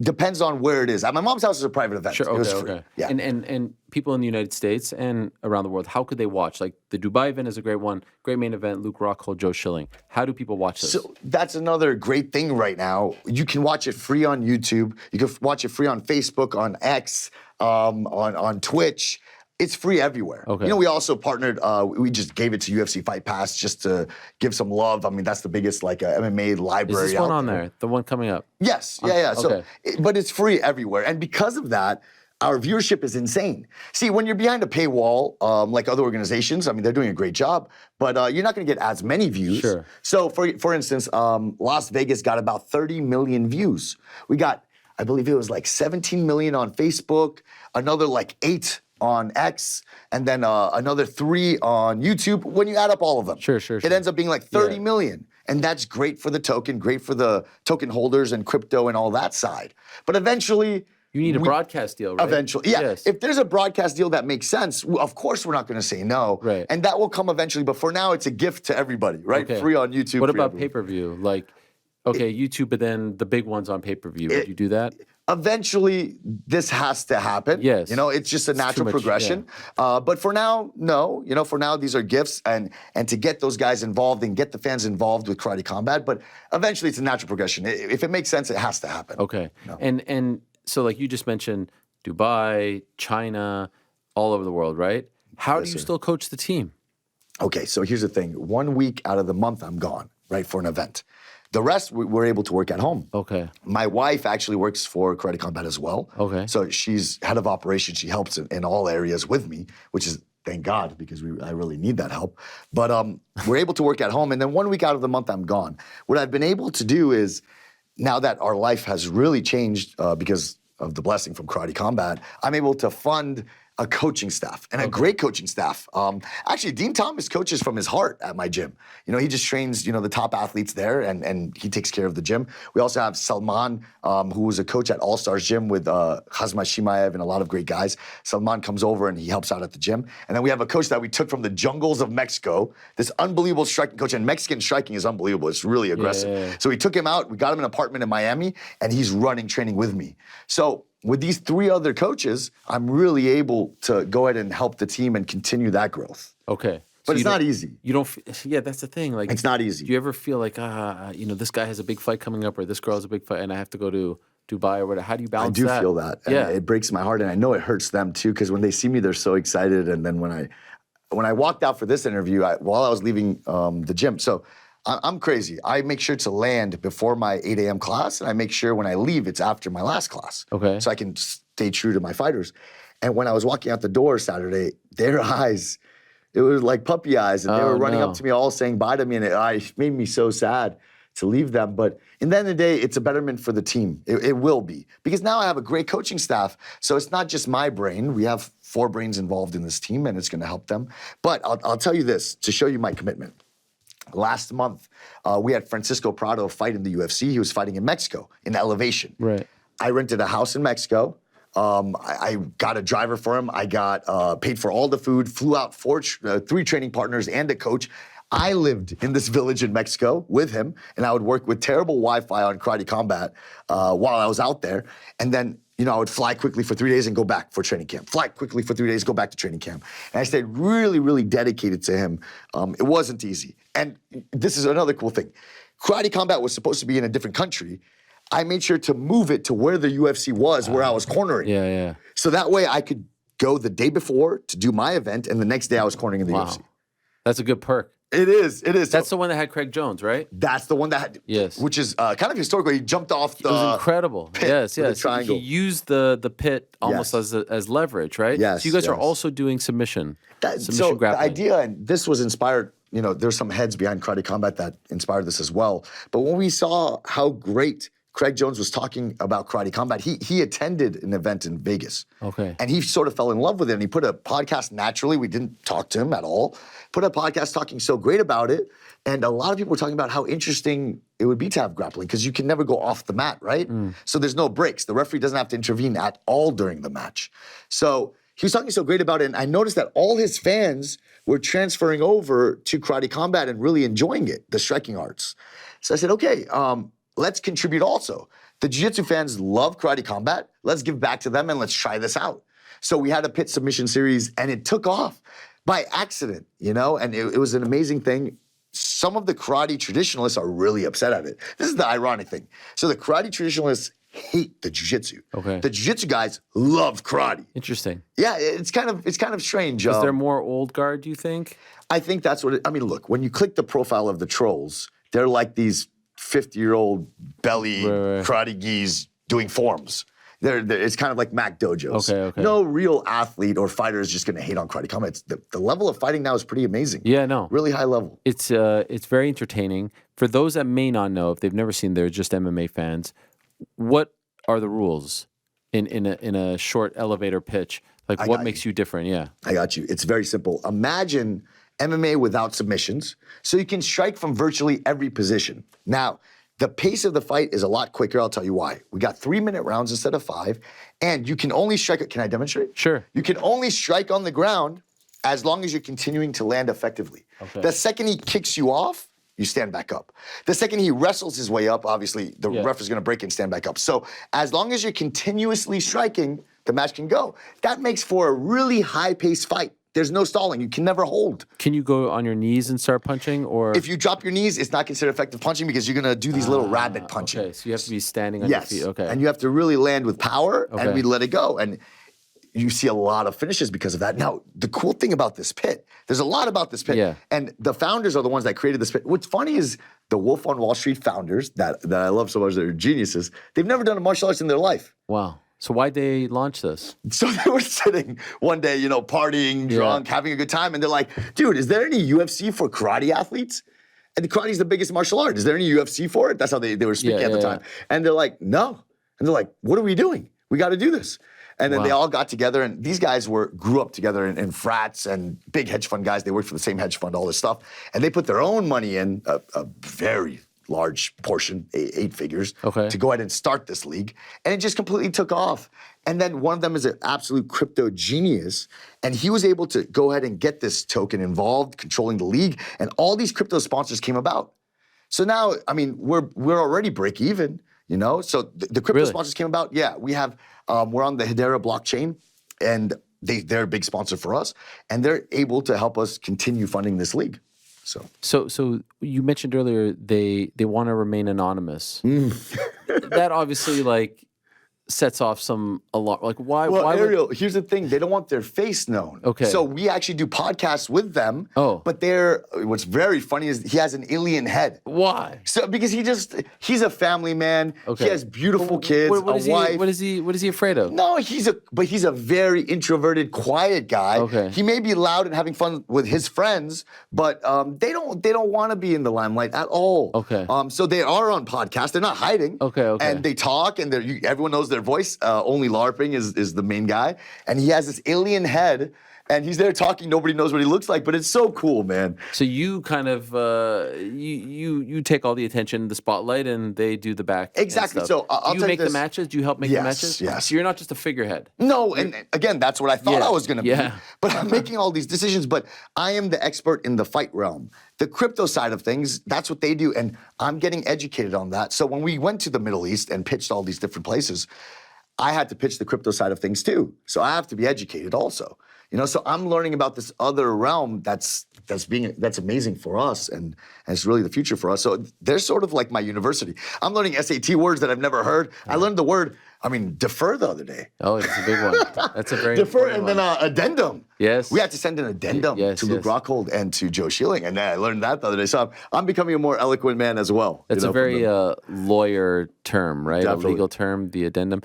depends on where it is. At my mom's house is a private event. Sure, It was free. okay. Yeah. And people in the United States and around the world, how could they watch? Like the Dubai event is a great one, great main event, Luke Rockhold, Joe Schilling. How do people watch this? So that's another great thing right now. You can watch it free on YouTube. You can watch it free on Facebook, on X, on Twitch. It's free everywhere. Okay. We also partnered, we just gave it to UFC Fight Pass just to give some love. I mean, that's the biggest MMA library Is this one on there? The one coming up? Yes, yeah. Okay. But it's free everywhere. And because of that, our viewership is insane. See, when you're behind a paywall, like other organizations, I mean, they're doing a great job, but you're not gonna get as many views. Sure. So for instance, Las Vegas got about 30 million views. We got, I believe it was like 17 million on Facebook, another like 8 on X, and then another 3 on YouTube. When you add up all of them, Sure. it ends up being like 30 million. And that's great for the token, great for the token holders and crypto and all that side. But eventually... You need a broadcast deal, right? Eventually, yeah. Yes. If there's a broadcast deal that makes sense, of course we're not going to say no. Right. And that will come eventually. But for now, it's a gift to everybody, right? Okay. Free on YouTube. What free about everywhere. pay-per-view? Like, okay, YouTube, but then the big ones on pay-per-view. Would you do that? Eventually, this has to happen. Yes. It's just a natural much, progression. But for now, no. For now, these are gifts and to get those guys involved and get the fans involved with Karate Combat. But eventually, it's a natural progression. If it makes sense, it has to happen. Okay. And so like you just mentioned, Dubai, China, all over the world, right? How do you still coach the team? Okay, so here's the thing. 1 week out of the month, I'm gone, right, for an event. The rest, we're able to work at home. Okay. My wife actually works for Karate Combat as well. Okay. So she's head of operations. She helps in all areas with me, which is, thank God, because I really need that help. But we're able to work at home. And then 1 week out of the month, I'm gone. What I've been able to do is, now that our life has really changed because of the blessing from Karate Combat, I'm able to fund a coaching staff and a great coaching staff. Actually, Dean Thomas coaches from his heart at my gym. He just trains, the top athletes there and he takes care of the gym. We also have Salman, who was a coach at All Stars Gym with Khazma Shimaev and a lot of great guys. Salman comes over and he helps out at the gym. And then we have a coach that we took from the jungles of Mexico, this unbelievable striking coach. And Mexican striking is unbelievable. It's really aggressive. Yeah. So we took him out, we got him an apartment in Miami, and he's running training with me. So with these 3 other coaches, I'm really able to go ahead and help the team and continue that growth. Okay. But it's not easy. You don't, yeah, that's the thing. Like, it's not easy. Do you ever feel like, this guy has a big fight coming up or this girl has a big fight and I have to go to Dubai or whatever? How do you balance that? I do feel that. Yeah. And it breaks my heart, and I know it hurts them too, because when they see me, they're so excited. And then when I walked out for this interview, while I was leaving the gym, so I'm crazy. I make sure to land before my 8 a.m. class, and I make sure when I leave, it's after my last class. Okay. So I can stay true to my fighters. And when I was walking out the door Saturday, their eyes, it was like puppy eyes, and they were running up to me all saying bye to me, and it made me so sad to leave them. But in the end of the day, it's a betterment for the team. It will be. Because now I have a great coaching staff. So it's not just my brain. We have 4 brains involved in this team, and it's going to help them. But I'll tell you this to show you my commitment. Last month, we had Francisco Prado fight in the UFC. He was fighting in Mexico in Elevation. Right. I rented a house in Mexico. I got a driver for him. I got paid for all the food, flew out 3 training partners and a coach. I lived in this village in Mexico with him, and I would work with terrible Wi-Fi on Karate Combat while I was out there. And then, I would fly quickly for 3 days and go back for training camp. Fly quickly for 3 days, go back to training camp. And I stayed really, really dedicated to him. It wasn't easy. And this is another cool thing. Karate Combat was supposed to be in a different country. I made sure to move it to where the UFC was, where I was cornering. Yeah. So that way I could go the day before to do my event, and the next day I was cornering in the UFC. That's a good perk. It is. That's the one that had Craig Jones, right? That's the one that had, yes, which is kind of historical. He jumped off the It was incredible. Pit Yes. with the triangle. He used the pit almost as leverage, right? Yes. So you guys are also doing submission So grappling. the idea, and this was inspired, there's some heads behind Karate Combat that inspired this as well. But when we saw how great Craig Jones was talking about Karate Combat, he attended an event in Vegas. Okay. And he sort of fell in love with it. And he put a podcast naturally. We didn't talk to him at all. Put a podcast talking so great about it. And a lot of people were talking about how interesting it would be to have grappling because you can never go off the mat, right? So there's no breaks. The referee doesn't have to intervene at all during the match. So he was talking so great about it. And I noticed that all his fans were transferring over to Karate Combat and really enjoying it, the striking arts. So I said, okay, let's contribute also. The Jiu-Jitsu fans love Karate Combat. Let's give back to them and let's try this out. So we had a pit submission series and it took off by accident, and it was an amazing thing. Some of the karate traditionalists are really upset at it. This is the ironic thing. So the karate traditionalists hate the Jiu-Jitsu. Okay. The Jiu-Jitsu guys love karate. Interesting. Yeah, it's kind of strange. Is there more old guard, do you think? I think that's what look, when you click the profile of the trolls, they're like these 50-year-old belly karate gis doing forms. It's kind of like Mac Dojos. Okay. No real athlete or fighter is just going to hate on Karate Combat. The level of fighting now is pretty amazing. Yeah, no. Really high level. It's very entertaining. For those that may not know, if they've never seen, they're just MMA fans, what are the rules in a short elevator pitch? Like what makes you different? Yeah. I got you. It's very simple. Imagine MMA without submissions, so you can strike from virtually every position. Now, the pace of the fight is a lot quicker. I'll tell you why. We got 3-minute rounds instead of 5, and you can only strike. Can I demonstrate? Sure. You can only strike on the ground as long as you're continuing to land effectively. Okay. The second he kicks you off, you stand back up. The second he wrestles his way up, obviously, the ref is going to break and stand back up. So as long as you're continuously striking, the match can go. That makes for a really high-paced fight. There's no stalling. You can never hold. Can you go on your knees and start punching? Or if you drop your knees, it's not considered effective punching because you're going to do these little rabbit punching. Okay, so you have to be standing on your feet. Okay. And you have to really land with power, and we let it go. And you see a lot of finishes because of that. Now, the cool thing about this pit, there's a lot about this pit. Yeah. And the founders are the ones that created this pit. What's funny is the Wolf on Wall Street founders that I love so much, they're geniuses, they've never done a martial arts in their life. Wow. So why'd they launch this? So they were sitting one day, partying, drunk, having a good time, and they're like, dude, is there any UFC for karate athletes? And karate is the biggest martial art. Is there any UFC for it? That's how they were speaking at the time. And they're like, no. And they're like, what are we doing? We got to do this. And then they all got together, and these guys grew up together in frats and big hedge fund guys. They worked for the same hedge fund, all this stuff. And they put their own money in, a very large portion, 8 figures, to go ahead and start this league. And it just completely took off. And then one of them is an absolute crypto genius. And he was able to go ahead and get this token involved, controlling the league. And all these crypto sponsors came about. So now, we're already break even, So the crypto sponsors came about. Yeah, we have, we're on the Hedera blockchain. And they're a big sponsor for us. And they're able to help us continue funding this league. So you mentioned earlier they want to remain anonymous. That obviously sets off some alarm. Like why? Well, why Ariel, here's the thing. They don't want their face known. Okay. So we actually do podcasts with them. Oh. But what's very funny is he has an alien head. Why? So because he's a family man. Okay. He has beautiful kids, What is a wife. What is he afraid of? No, he's a very introverted, quiet guy. Okay. He may be loud and having fun with his friends, but they don't want to be in the limelight at all. Okay. So they are on podcasts. They're not hiding. Okay. And they talk, and everyone knows their voice. Only LARPing is the main guy, and he has this alien head. And he's there talking. Nobody knows what he looks like, but it's so cool, man. So you kind of you take all the attention, the spotlight, and they do the back. Exactly. So I'll do you make the matches? Do you help make the matches? Yes. So you're not just a figurehead. No, and again, that's what I thought I was going to be. But I'm making all these decisions. But I am the expert in the fight realm. The crypto side of things, that's what they do, and I'm getting educated on that. So when we went to the Middle East and pitched all these different places, I had to pitch the crypto side of things too. So I have to be educated also. So I'm learning about this other realm that's amazing for us, and it's really the future for us. So they're sort of like my university. I'm learning SAT words that I've never heard. I learned the word, defer the other day. Oh, it's a big one. That's a very defer, and one. then addendum. Yes. We had to send an addendum to Luke Rockhold and to Joe Schilling, and I learned that the other day. So I'm becoming a more eloquent man as well. That's a very lawyer term, right? Definitely. A legal term, the addendum.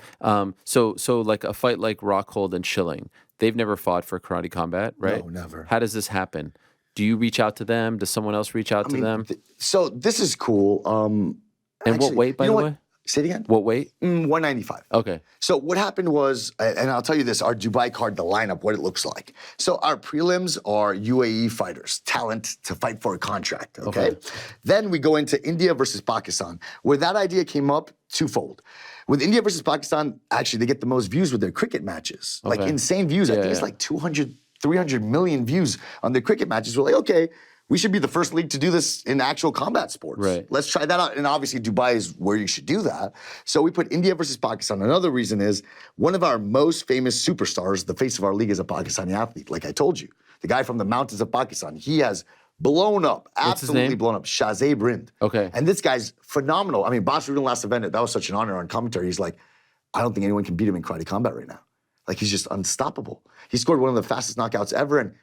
So like a fight like Rockhold and Schilling, they've never fought for karate combat, right? No, never. How does this happen? Do you reach out to them? Does someone else reach out to them? So this is cool. And what weight, by the way? Say it again? What weight? 195. Okay. So what happened was, and I'll tell you this, our Dubai card, the lineup, what it looks like. So our prelims are UAE fighters, talent to fight for a contract, okay? Then we go into India versus Pakistan, where that idea came up twofold. With India versus Pakistan, actually, they get the most views with their cricket matches. Like insane views. I think it's like 200, 300 million views on their cricket matches. We're like, okay, we should be the first league to do this in actual combat sports. Right. Let's try that out. And obviously, Dubai is where you should do that. So we put India versus Pakistan. Another reason is one of our most famous superstars, the face of our league, is a Pakistani athlete. Like I told you, the guy from the mountains of Pakistan, he has blown up, absolutely blown up. Shazay Brind. Okay. And this guy's phenomenal. I mean, Boss Rudin last event, that was such an honor on commentary. He's like, I don't think anyone can beat him in karate combat right now. Like, he's just unstoppable. He scored one of the fastest knockouts ever, and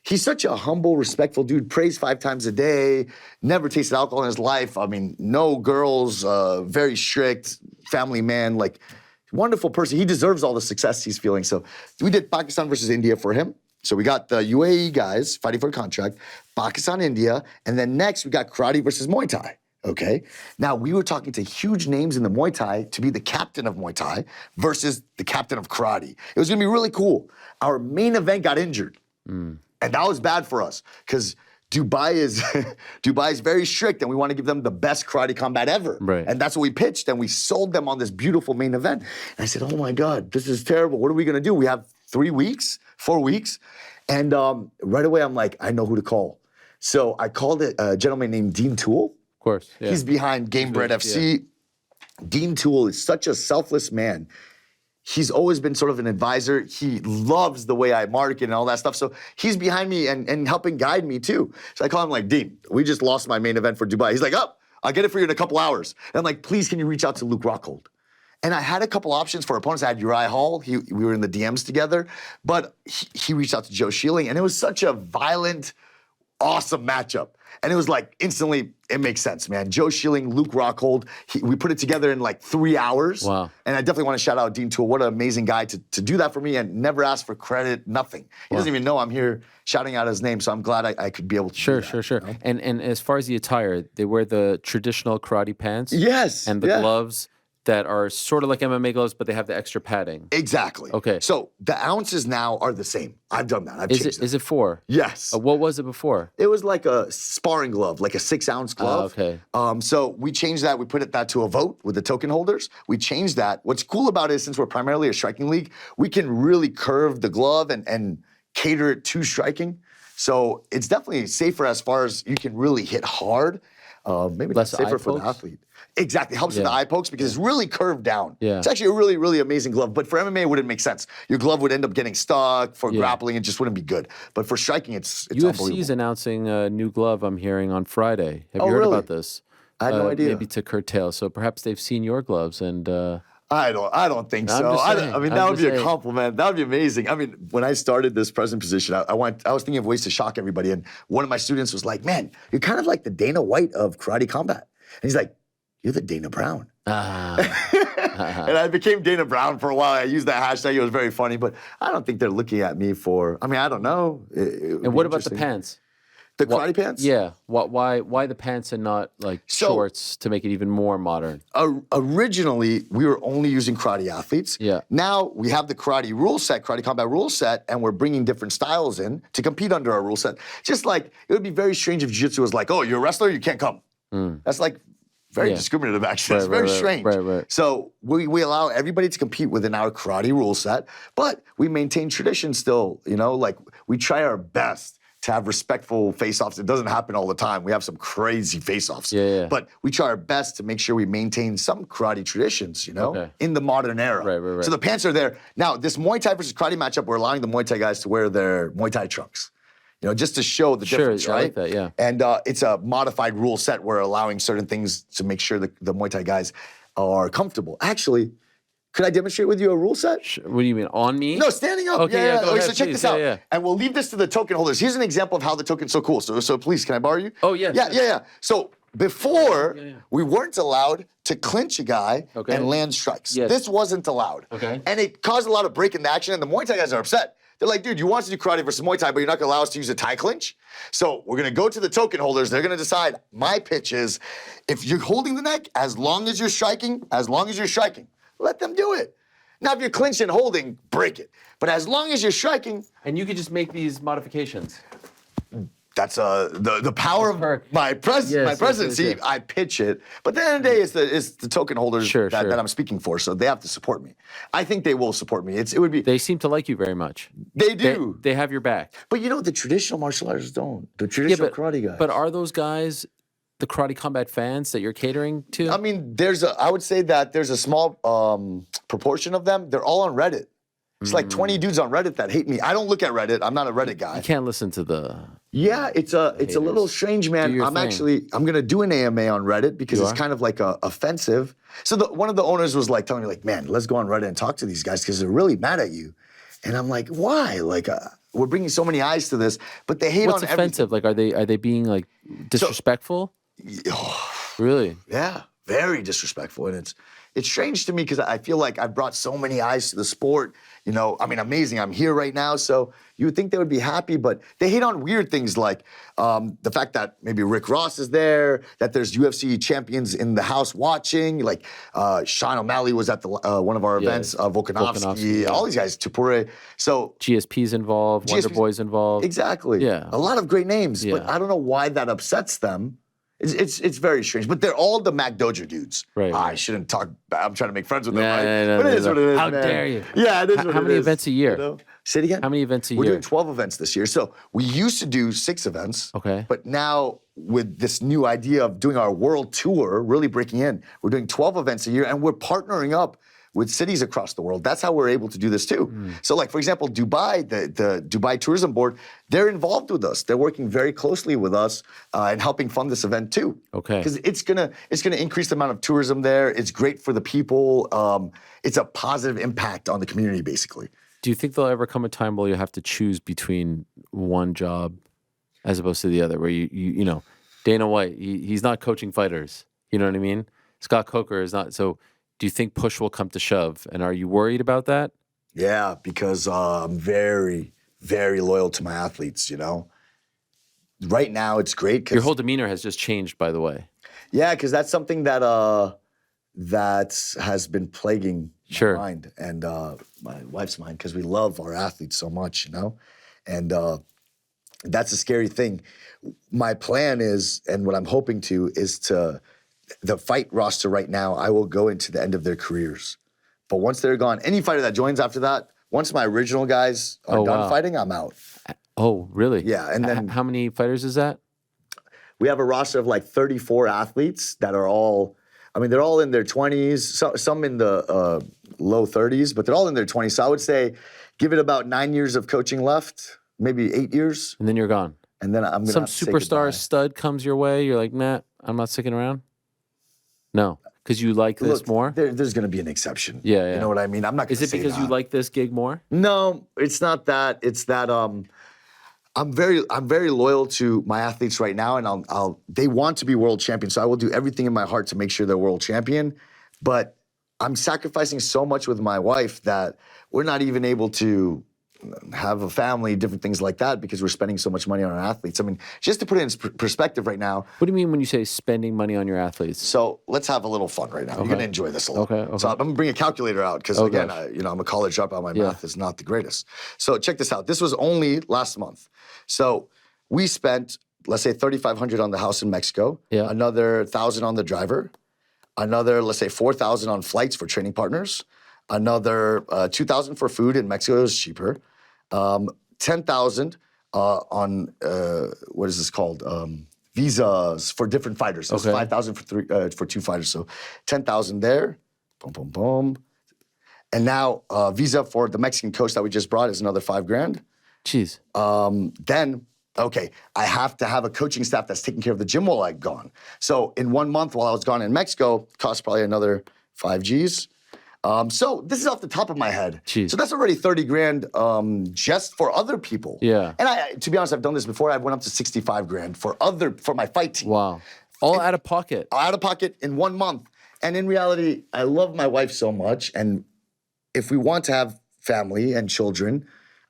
he's such a humble, respectful dude, prays 5 times a day, never tasted alcohol in his life. I mean, no girls, very strict, family man, like, wonderful person. He deserves all the success he's feeling. So we did Pakistan versus India for him. So we got the UAE guys fighting for a contract, Pakistan, India, and then next we got karate versus Muay Thai. Okay. Now we were talking to huge names in the Muay Thai to be the captain of Muay Thai versus the captain of karate. It was going to be really cool. Our main event got injured, and that was bad for us because Dubai is very strict, and we want to give them the best karate combat ever. Right. And that's what we pitched, and we sold them on this beautiful main event. And I said, oh my God, this is terrible. What are we going to do? We have 4 weeks. And right away, I'm like, I know who to call. So I called a gentleman named Dean Toole. Of course. Yeah. He's behind Gamebred FC. Yeah. Dean Toole is such a selfless man. He's always been sort of an advisor. He loves the way I market and all that stuff. So he's behind me and helping guide me too. So I call him like, Dean, we just lost my main event for Dubai. He's like, oh, I'll get it for you in a couple hours. And I'm like, please, can you reach out to Luke Rockhold? And I had a couple options for opponents. I had Uriah Hall. We were in the DMs together. But he reached out to Joe Schilling. And it was such a violent, awesome matchup. And it was like instantly, it makes sense, man. Joe Schilling, Luke Rockhold, we put it together in like 3 hours. Wow. And I definitely want to shout out Dean Toole. What an amazing guy to do that for me and never ask for credit, nothing. He doesn't even know I'm here shouting out his name, so I'm glad I could be able to do that. Sure. You know? And as far as the attire, they wear the traditional karate pants. Yes. And the gloves that are sort of like MMA gloves, but they have the extra padding. Exactly. Okay. So the ounces now are the same. I've done that. I've changed that. Is it 4? Yes. What was it before? It was like a sparring glove, like a 6-ounce glove. Okay. So we changed that. We put that to a vote with the token holders. We changed that. What's cool about it is since we're primarily a striking league, we can really curve the glove and cater it to striking. So it's definitely safer as far as you can really hit hard. Maybe Less safer eye for the pokes? athlete. Exactly. Helps with the eye pokes because it's really curved down. Yeah. It's actually a really, really amazing glove. But for MMA, it wouldn't make sense. Your glove would end up getting stuck. For grappling, it just wouldn't be good. But for striking, it's unbelievable. UFC is announcing a new glove, I'm hearing, on Friday. Have you heard really? about this? I had no idea. Maybe to curtail. So perhaps they've seen your gloves and... I don't think I'm so. just saying. I mean, I'm that would just be a saying. compliment. That would be amazing. I mean, when I started this president position, I was thinking of ways to shock everybody. And one of my students was like, man, you're kind of like the Dana White of karate combat. And he's like, you're the Dana Brown. And I became Dana Brown for a while. I used that hashtag. It was very funny. But I don't think they're looking at me for, I mean, I don't know. And what about the pants? The karate pants? Yeah. Why the pants and not like shorts to make it even more modern? Originally, we were only using karate athletes. Yeah. Now we have the karate rule set, karate combat rule set, and we're bringing different styles in to compete under our rule set. Just like it would be very strange if jiu-jitsu was like, oh, you're a wrestler, you can't come. That's like very discriminative, actually. It's very strange. Right. So we allow everybody to compete within our karate rule set, but we maintain tradition still. You know, like we try our best to have respectful face-offs. It doesn't happen all the time. We have some crazy face-offs. Yeah. But we try our best to make sure we maintain some karate traditions, you know, in the modern era. Right. So the pants are there. Now, this Muay Thai versus karate matchup, we're allowing the Muay Thai guys to wear their Muay Thai trunks. You know, just to show the difference, right? I like that, yeah. And it's a modified rule set. We're allowing certain things to make sure the Muay Thai guys are comfortable. Actually, could I demonstrate with you a rule set? What do you mean, on me? No, standing up. Okay, yeah. go ahead, So check please. this out. Yeah. And we'll leave this to the token holders. Here's an example of how the token's so cool. So please, can I borrow you? Oh, yeah. Yeah. So before, we weren't allowed to clinch a guy and land strikes. Yes. This wasn't allowed. Okay. And it caused a lot of break in the action, and the Muay Thai guys are upset. They're like, dude, you want us to do karate versus Muay Thai, but you're not gonna allow us to use a Thai clinch? So we're gonna go to the token holders. They're gonna decide, my pitch is, if you're holding the neck, as long as you're striking, let them do it. Now, if you're clinched and holding, break it. But as long as you're striking. And you could just make these modifications. That's the power of my presidency. Yes. I pitch it, but at the end of the day, it's the token holders that I'm speaking for. So they have to support me. I think they will support me. It would be. They seem to like you very much. They do. They have your back. But you know, the traditional martial artists don't. The traditional karate guys. But are those guys the karate combat fans that you're catering to? I mean, I would say that there's a small proportion of them. They're all on Reddit. It's like 20 dudes on Reddit that hate me. I don't look at Reddit. I'm not a Reddit guy. You can't listen to the. Yeah, it's a little strange, man. I'm gonna do an AMA on Reddit because it's kind of like offensive. So one of the owners was like telling me like, man, let's go on Reddit and talk to these guys because they're really mad at you. And I'm like, why? Like, we're bringing so many eyes to this, but they hate What's on offensive? everything. Like, are they being like disrespectful? Really? Yeah, very disrespectful, and it's strange to me because I feel like I've brought so many eyes to the sport. You know, I mean, amazing. I'm here right now, so you would think they would be happy, but they hate on weird things like the fact that maybe Rick Ross is there, that there's UFC champions in the house watching, like Sean O'Malley was at one of our events, Volkanovski, all these guys, Tupure. So GSP's involved, Wonder Boy's involved. Exactly. Yeah. A lot of great names, but I don't know why that upsets them. It's very strange, but they're all the Mac Dojo dudes. Right. I shouldn't talk. I'm trying to make friends with them, No, but it is what it is. How man. dare you? Yeah, it is what it is. How many events a year? You know? Say it again. How many events a year? We're doing 12 events this year. So we used to do 6 events. Okay. But now with this new idea of doing our world tour, really breaking in, we're doing 12 events a year, and we're partnering up with cities across the world. That's how we're able to do this too. So like, for example, Dubai, the Dubai Tourism Board, they're involved with us. They're working very closely with us and helping fund this event too. Okay. Because it's gonna increase the amount of tourism there. It's great for the people. It's a positive impact on the community, basically. Do you think there'll ever come a time where you have to choose between one job as opposed to the other, where you know, Dana White, he's not coaching fighters. You know what I mean? Scott Coker is not. So do you think push will come to shove? And are you worried about that? Yeah, because I'm very, very loyal to my athletes, you know? Right now, it's great. Your whole demeanor has just changed, by the way. Yeah, because that's something that has been plaguing my mind and my wife's mind, because we love our athletes so much, you know? And that's a scary thing. My plan is, and what I'm hoping to, is the fight roster right now, I will go into the end of their careers. But once they're gone, any fighter that joins after that, once my original guys are done fighting, I'm out. Oh, really? Yeah, and then how many fighters is that? We have a roster of like 34 athletes that are all, I mean, they're all in their 20s, some in the low 30s, but they're all in their 20s. So I would say give it about 9 years of coaching left, maybe 8 years. And then you're gone. And then I'm going to Some superstar stud comes your way, you're like, nah, I'm not sticking around? No. Because you like this Look, more? there's going to be an exception. Yeah, yeah. You know what I mean? I'm not going Is to it say because you that. like this gig more? No, it's not that. It's that I'm very loyal to my athletes right now, and they want to be world champions. So I will do everything in my heart to make sure they're world champion. But I'm sacrificing so much with my wife that we're not even able to have a family, different things like that, because we're spending so much money on our athletes. I mean, just to put it in perspective right now. What do you mean when you say spending money on your athletes? So let's have a little fun right now. You're going to enjoy this a lot. Okay. So I'm going to bring a calculator out because, again, I'm a college dropout. My math is not the greatest. So check this out. This was only last month. So we spent, let's say, $3,500 on the house in Mexico, another $1,000 on the driver, another, let's say, $4,000 on flights for training partners, another $2,000 for food in Mexico. It was cheaper. $10,000 on what is this called? Visas for different fighters. So it's $5,000 for 2 fighters. So $10,000 there. Boom, boom, boom. And now visa for the Mexican coach that we just brought is another $5,000. Jeez. Then, okay, I have to have a coaching staff that's taking care of the gym while I'm gone. So in 1 month while I was gone in Mexico, cost probably another 5 Gs. So this is off the top of my head. Jeez. So that's already $30,000 just for other people. Yeah. And to be honest, I've done this before. I went up to $65,000 for my fight team. Wow. All out of pocket. Out of pocket in 1 month. And in reality, I love my wife so much. And if we want to have family and children,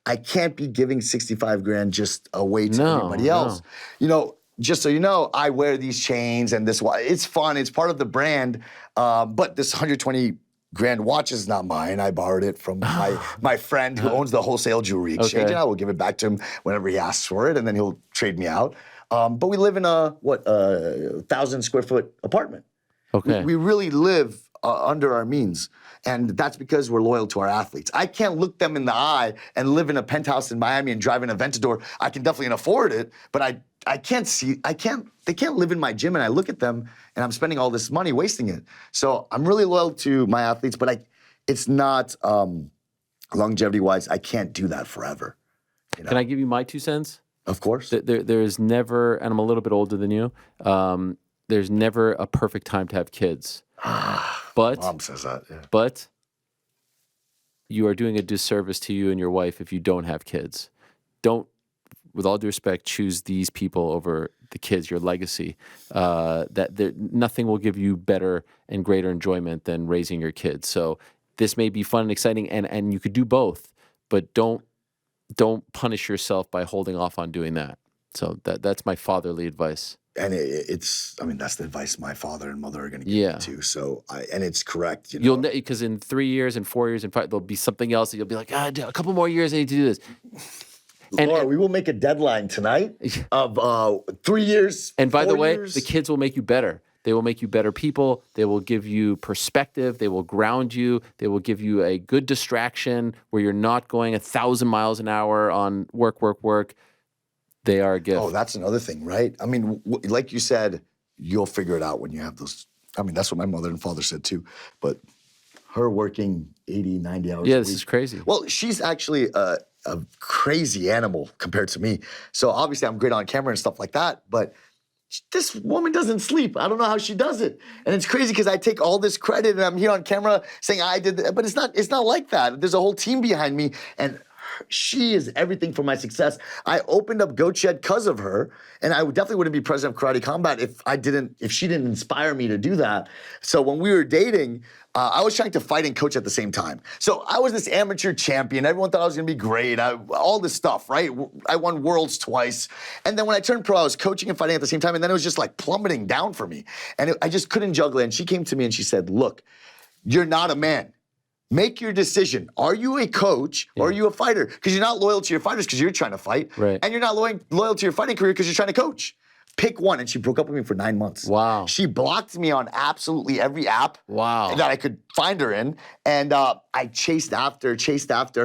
I can't be giving $65,000 just away to everybody else. No. You know, just so you know, I wear these chains and this. It's fun. It's part of the brand. But this 120 grand watch is not mine. I borrowed it from my friend who owns the wholesale jewelry exchange, and I will give it back to him whenever he asks for it, and then he'll trade me out. But we live in a 1,000 square foot apartment. Okay. We really live under our means, and that's because we're loyal to our athletes. I can't look them in the eye and live in a penthouse in Miami and drive an Aventador. I can definitely afford it, but I can't see. They can't live in my gym, and I look at them, and I'm spending all this money wasting it. So I'm really loyal to my athletes, but it's not longevity-wise. I can't do that forever. You know? Can I give you my 2 cents? Of course. There is never, and I'm a little bit older than you. There's never a perfect time to have kids. But Mom says that. Yeah. But you are doing a disservice to you and your wife if you don't have kids. Don't, with all due respect, choose these people over the kids, your legacy. Nothing will give you better and greater enjoyment than raising your kids. So this may be fun and exciting, and you could do both, but don't punish yourself by holding off on doing that. So that's my fatherly advice. And that's the advice my father and mother are going to give me too. So, and it's correct. You know? Because in 3 years and 4 years and 5, there'll be something else that you'll be like, a couple more years I need to do this. Laura, we will make a deadline tonight of 3 years. And by the way, the kids will make you better. They will make you better people. They will give you perspective. They will ground you. They will give you a good distraction where you're not going 1,000 miles an hour on work. They are a gift. Oh, that's another thing, right? I mean, like you said, you'll figure it out when you have those. I mean, that's what my mother and father said too. But her working 80, 90 hours a week. Yeah, this is crazy. Well, she's actually a crazy animal compared to me. So obviously I'm great on camera and stuff like that, but this woman doesn't sleep. I don't know how she does it. And it's crazy because I take all this credit and I'm here on camera saying I did that, but it's not like that. There's a whole team behind me, and she is everything for my success. I opened up Goat Shed because of her, and I definitely wouldn't be president of Karate Combat if she didn't inspire me to do that. So when we were dating, I was trying to fight and coach at the same time. So I was this amateur champion. Everyone thought I was going to be great. All this stuff, right? I won worlds twice. And then when I turned pro, I was coaching and fighting at the same time, and then it was just like plummeting down for me. And I just couldn't juggle it. And she came to me and she said, look, you're not a man. Make your decision. Are you a coach or are you a fighter? Because you're not loyal to your fighters because you're trying to fight. Right. And you're not loyal to your fighting career because you're trying to coach. Pick one. And she broke up with me for 9 months. Wow. She blocked me on absolutely every app that I could find her in. And I chased after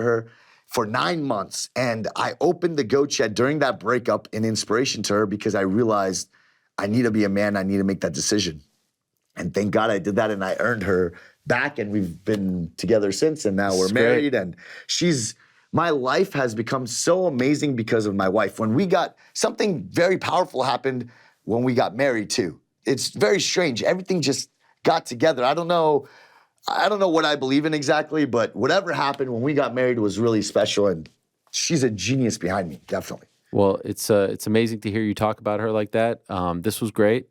her for 9 months. And I opened the Goat Shed during that breakup in inspiration to her because I realized I need to be a man. I need to make that decision. And thank God I did that, and I earned her back, and we've been together since, and now we're married. And my life has become so amazing because of my wife. Something very powerful happened when we got married too. It's very strange. Everything just got together. I don't know what I believe in exactly, but whatever happened when we got married was really special, and she's a genius behind me, definitely. Well, it's amazing to hear you talk about her like that. This was great.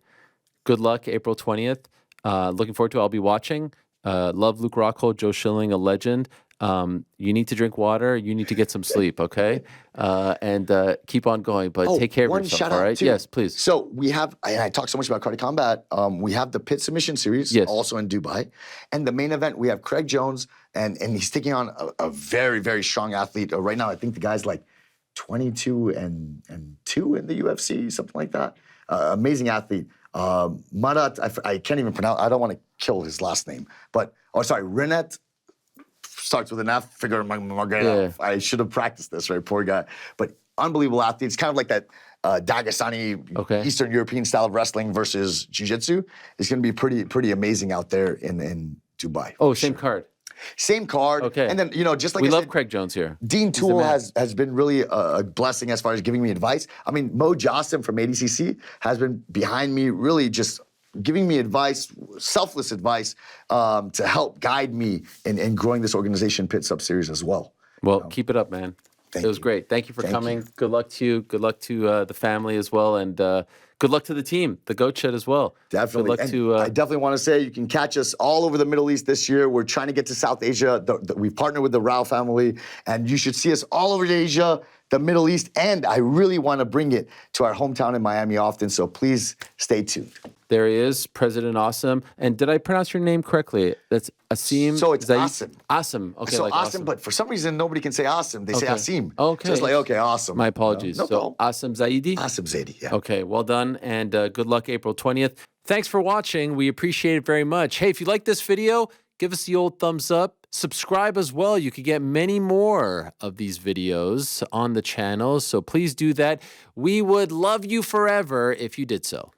Good luck, April 20th. Looking forward to it. I'll be watching. Love Luke Rockhold, Joe Schilling, a legend. You need to drink water. You need to get some sleep, okay? And keep on going, but take care of one yourself, shout all out right? too. Yes, please. So we have, and I talk so much about Karate Combat. We have the Pit Submission Series, Yes. also in Dubai, and the main event we have Craig Jones, and he's taking on a very, very strong athlete. Right now, I think the guy's like 22 and 2 in the UFC, something like that. Amazing athlete. Marat, I can't even pronounce. I don't want to kill his last name, but Renet. Starts with an F, figure Margarita. Yeah. I should have practiced this, right? Poor guy. But unbelievable athlete. It's kind of like that Dagestani, Eastern European style of wrestling versus jiu-jitsu. It's going to be pretty amazing out there in Dubai. Oh, same card. Same card. Okay. And then, just like we I love said, Craig Jones here. Dean He's the Toole man. has been really a blessing as far as giving me advice. I mean, Mo Jossim from ADCC has been behind me, really just giving me advice, selfless advice, to help guide me in growing this organization, Pit Sub Series, as well. Well, keep it up, man. Thank it was you. great. Thank you for Thank coming. you. Good luck to you. Good luck to the family as well. And good luck to the team, the Goat Shed as well. Definitely. Good luck And to. I definitely want to say you can catch us all over the Middle East this year. We're trying to get to South Asia. We've partnered with the Rao family, and you should see us all over Asia, the Middle East, and I really want to bring it to our hometown in Miami often, so please stay tuned. There he is, President Asim. And did I pronounce your name correctly? That's Asim. So it's Zaidi? Asim. Asim. Okay, So like Asim, but for some reason, nobody can say Asim. They say Okay. Asim. Okay. So it's like, okay, awesome. My apologies. No So problem. Asim Zaidi? Asim Zaidi, yeah. Okay, well done, and good luck April 20th. Thanks for watching. We appreciate it very much. Hey, if you like this video, give us the old thumbs up. Subscribe as well. You can get many more of these videos on the channel, so please do that. We would love you forever if you did so.